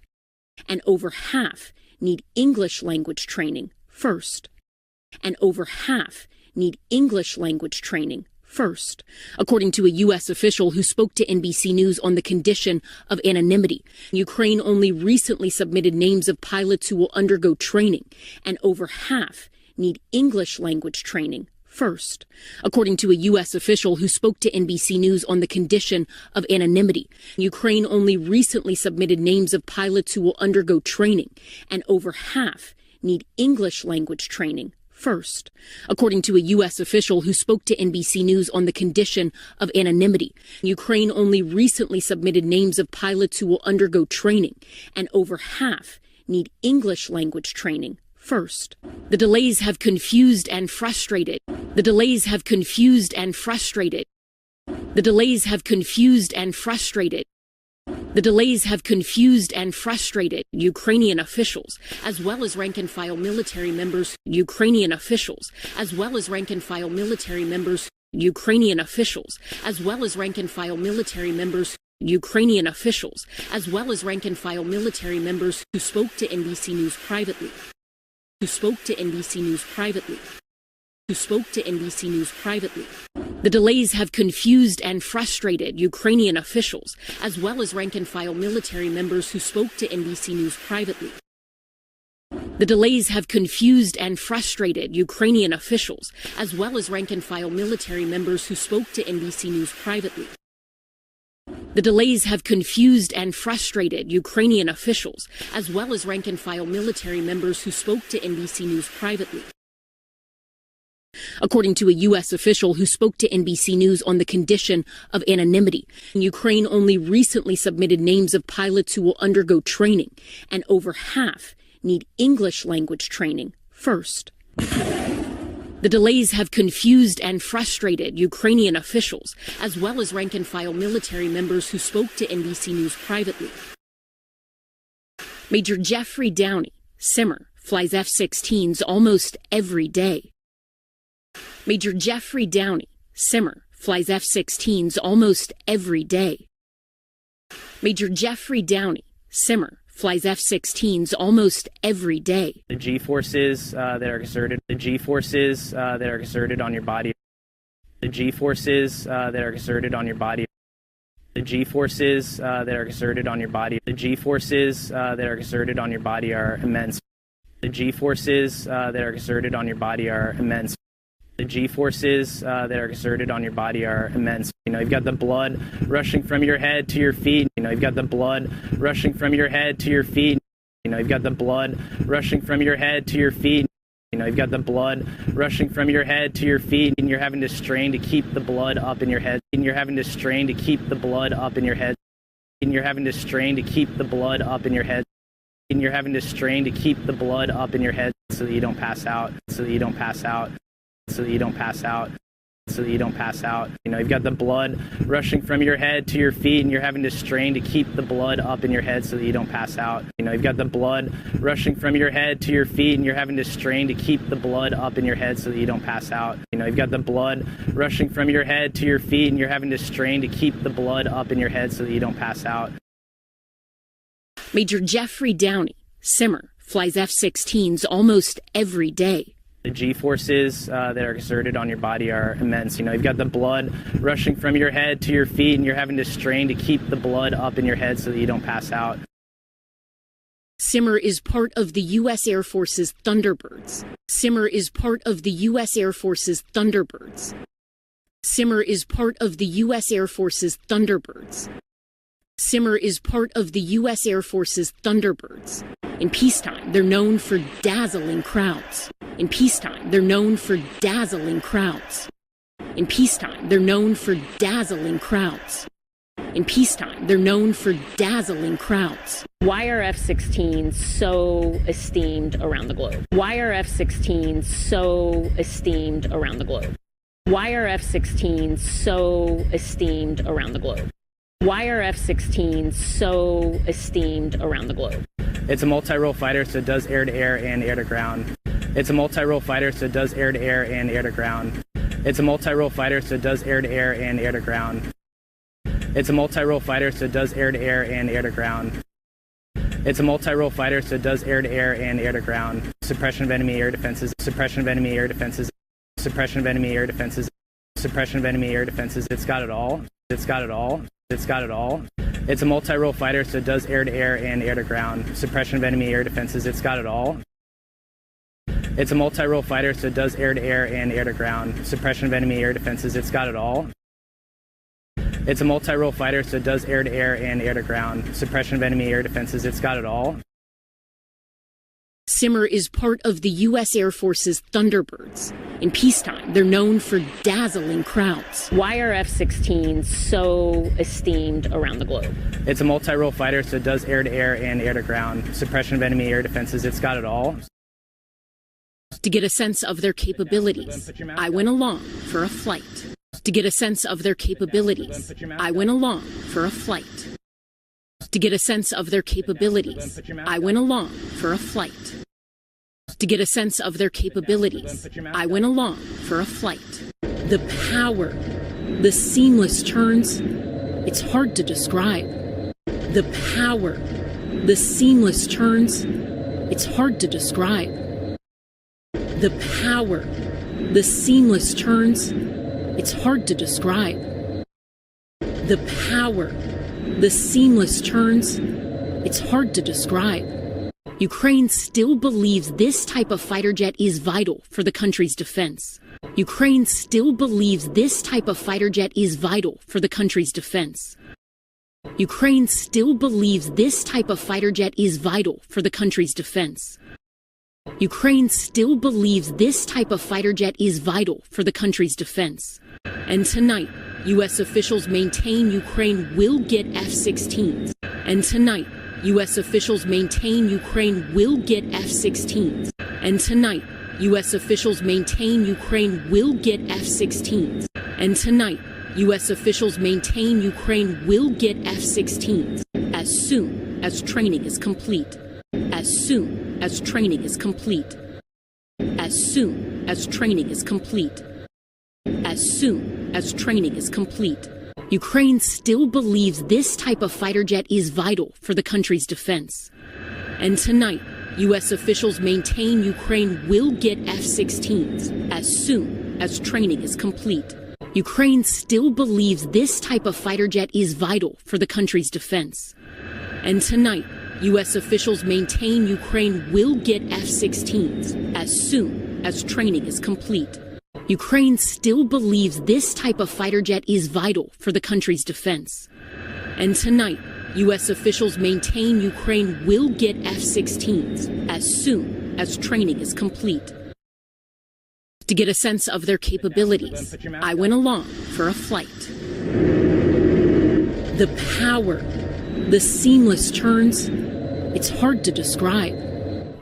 And over half need English language training first. And over half need English language training first, according to a U.S. official who spoke to NBC News on the condition of anonymity. Ukraine only recently submitted names of pilots who will undergo training, and over half need English language training first, according to a U.S. official who spoke to NBC News on the condition of anonymity. Ukraine only recently submitted names of pilots who will undergo training, and over half need English language training first, according to a U.S. official who spoke to NBC News on the condition of anonymity. Ukraine only recently submitted names of pilots who will undergo training, and over half need English language training first. The delays have confused and frustrated. The delays have confused and frustrated. The delays have confused and frustrated. The delays have confused and frustrated Ukrainian officials, as well as rank-and-file military members, Ukrainian officials, as well as rank-and-file military members, Ukrainian officials, as well as rank-and-file military members, Ukrainian officials, as well as rank-and-file military members who spoke to NBC News privately, who spoke to NBC News privately, who spoke to NBC News privately. The delays have confused and frustrated Ukrainian officials, as well as rank-and-file military members who spoke to NBC News privately. The delays have confused and frustrated Ukrainian officials, as well as rank-and-file military members who spoke to NBC News privately. The delays have confused and frustrated Ukrainian officials, as well as rank-and-file military members who spoke to NBC News privately. According to a U.S. official who spoke to NBC News on the condition of anonymity, Ukraine only recently submitted names of pilots who will undergo training, and over half need English language training first. The delays have confused and frustrated Ukrainian officials, as well as rank-and-file military members who spoke to NBC News privately. Major Jeffrey Downey, Simmer, flies F-16s almost every day. Major Jeffrey Downey, Simmer, flies F-16s almost every day. Major Jeffrey Downey, Simmer, flies F-16s almost every day. The G-forces that are exerted, on your body, the G-forces that are exerted on your body, the G-forces that are exerted on your body, the G-forces that are exerted on your body are immense. The G-forces that are exerted on your body are immense. The G-forces that are exerted on your body are immense. You know, you've got the blood rushing from your head to your feet. You know, you've got the blood rushing from your head to your feet. You know, you've got the blood rushing from your head to your feet. You know, you've got the blood rushing from your head to your feet, and you're having to strain to keep the blood up in your head. And you're having to strain to keep the blood up in your head. And you're having to strain to keep the blood up in your head. And you're having to strain to keep the blood up in your head so that you don't pass out, so that you don't pass out. So that you don't pass out, so that you don't pass out. You know, you've got the blood rushing from your head to your feet, and you're having to strain to keep the blood up in your head so that you don't pass out. You know, you've got the blood rushing from your head to your feet, and you're having to strain to keep the blood up in your head so that you don't pass out. You know, you've got the blood rushing from your head to your feet, and you're having to strain to keep the blood up in your head so that you don't pass out. Major Jeffrey Downey, Simmer, flies F-16s almost every day. The G-forces that are exerted on your body are immense. You know, you've got the blood rushing from your head to your feet, and you're having to strain to keep the blood up in your head so that you don't pass out. Simmer is part of the U.S. Air Force's Thunderbirds. Simmer is part of the U.S. Air Force's Thunderbirds. Simmer is part of the U.S. Air Force's Thunderbirds. Simmer is part of the U.S. Air Force's Thunderbirds. In peacetime, they're known for dazzling crowds. In peacetime, they're known for dazzling crowds. In peacetime, they're known for dazzling crowds. In peacetime, they're known for dazzling crowds. Why are F-16s so esteemed around the globe? Why are F-16s so esteemed around the globe? Why are F-16s so esteemed around the globe? Why are F-16s so esteemed around the globe? It's a multi-role fighter, so it does air-to-air and air-to-ground. It's a multi-role fighter, so it does air-to-air and air-to-ground. It's a multi-role fighter, so it does air-to-air and air-to-ground. It's a multi-role fighter, so it does air-to-air and air-to-ground. It's a multi-role fighter, so it does air-to-air and air-to-ground. Suppression of enemy air defenses. Suppression of enemy air defenses. Suppression of enemy air defenses. Suppression of enemy air defenses. It's got it all. It's got it all. It's got it all. It's a multi-role fighter, so it does air-to-air and air-to-ground. Suppression of enemy air defenses. It's got it all. It's a multi-role fighter, so it does air-to-air and air-to-ground. Suppression of enemy air defenses. It's got it all. It's a multi-role fighter, so it does air-to-air and air-to-ground. Suppression of enemy air defenses. It's got it all. Simmer is part of the U.S. Air Force's Thunderbirds. In peacetime, they're known for dazzling crowds. Why are F-16s so esteemed around the globe? It's a multi-role fighter, so it does air-to-air and air-to-ground. Suppression of enemy air defenses. It's got it all. To get a sense of their capabilities, I went along for a flight. To get a sense of their capabilities, I went along for a flight. To get a sense of their capabilities, I went along for a flight. To get a sense of their capabilities, I went along for a flight. The power, the seamless turns, it's hard to describe. The power, the seamless turns, it's hard to describe. The power, the seamless turns, it's hard to describe. The power, the seamless turns, it's hard to describe. Ukraine still believes this type of fighter jet is vital for the country's defense. Ukraine still believes this type of fighter jet is vital for the country's defense. Ukraine still believes this type of fighter jet is vital for the country's defense. Ukraine still believes this type of fighter jet is vital for the country's defense. And tonight, U.S. officials maintain Ukraine will get F-16s. And tonight, U.S. officials maintain Ukraine will get F-16s. And tonight, U.S. officials maintain Ukraine will get F-16s. And tonight, U.S. officials maintain Ukraine will get F-16s as soon as training is complete. As soon as training is complete. As soon as training is complete. As soon as training is complete. Ukraine still believes this type of fighter jet is vital for the country's defense. And tonight, U.S. officials maintain Ukraine will get F-16s as soon as training is complete. Ukraine still believes this type of fighter jet is vital for the country's defense. And tonight, U.S. officials maintain Ukraine will get F-16s as soon as training is complete. Ukraine still believes this type of fighter jet is vital for the country's defense. And tonight, U.S. officials maintain Ukraine will get F-16s as soon as training is complete. To get a sense of their capabilities, I went along for a flight. The power, the seamless turns, it's hard to describe.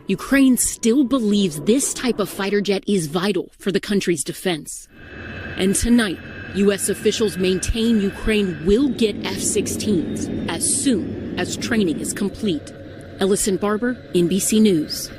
Ukraine still believes this type of fighter jet is vital for the country's defense. And tonight, U.S. officials maintain Ukraine will get F-16s as soon as training is complete. Ellison Barber, NBC News.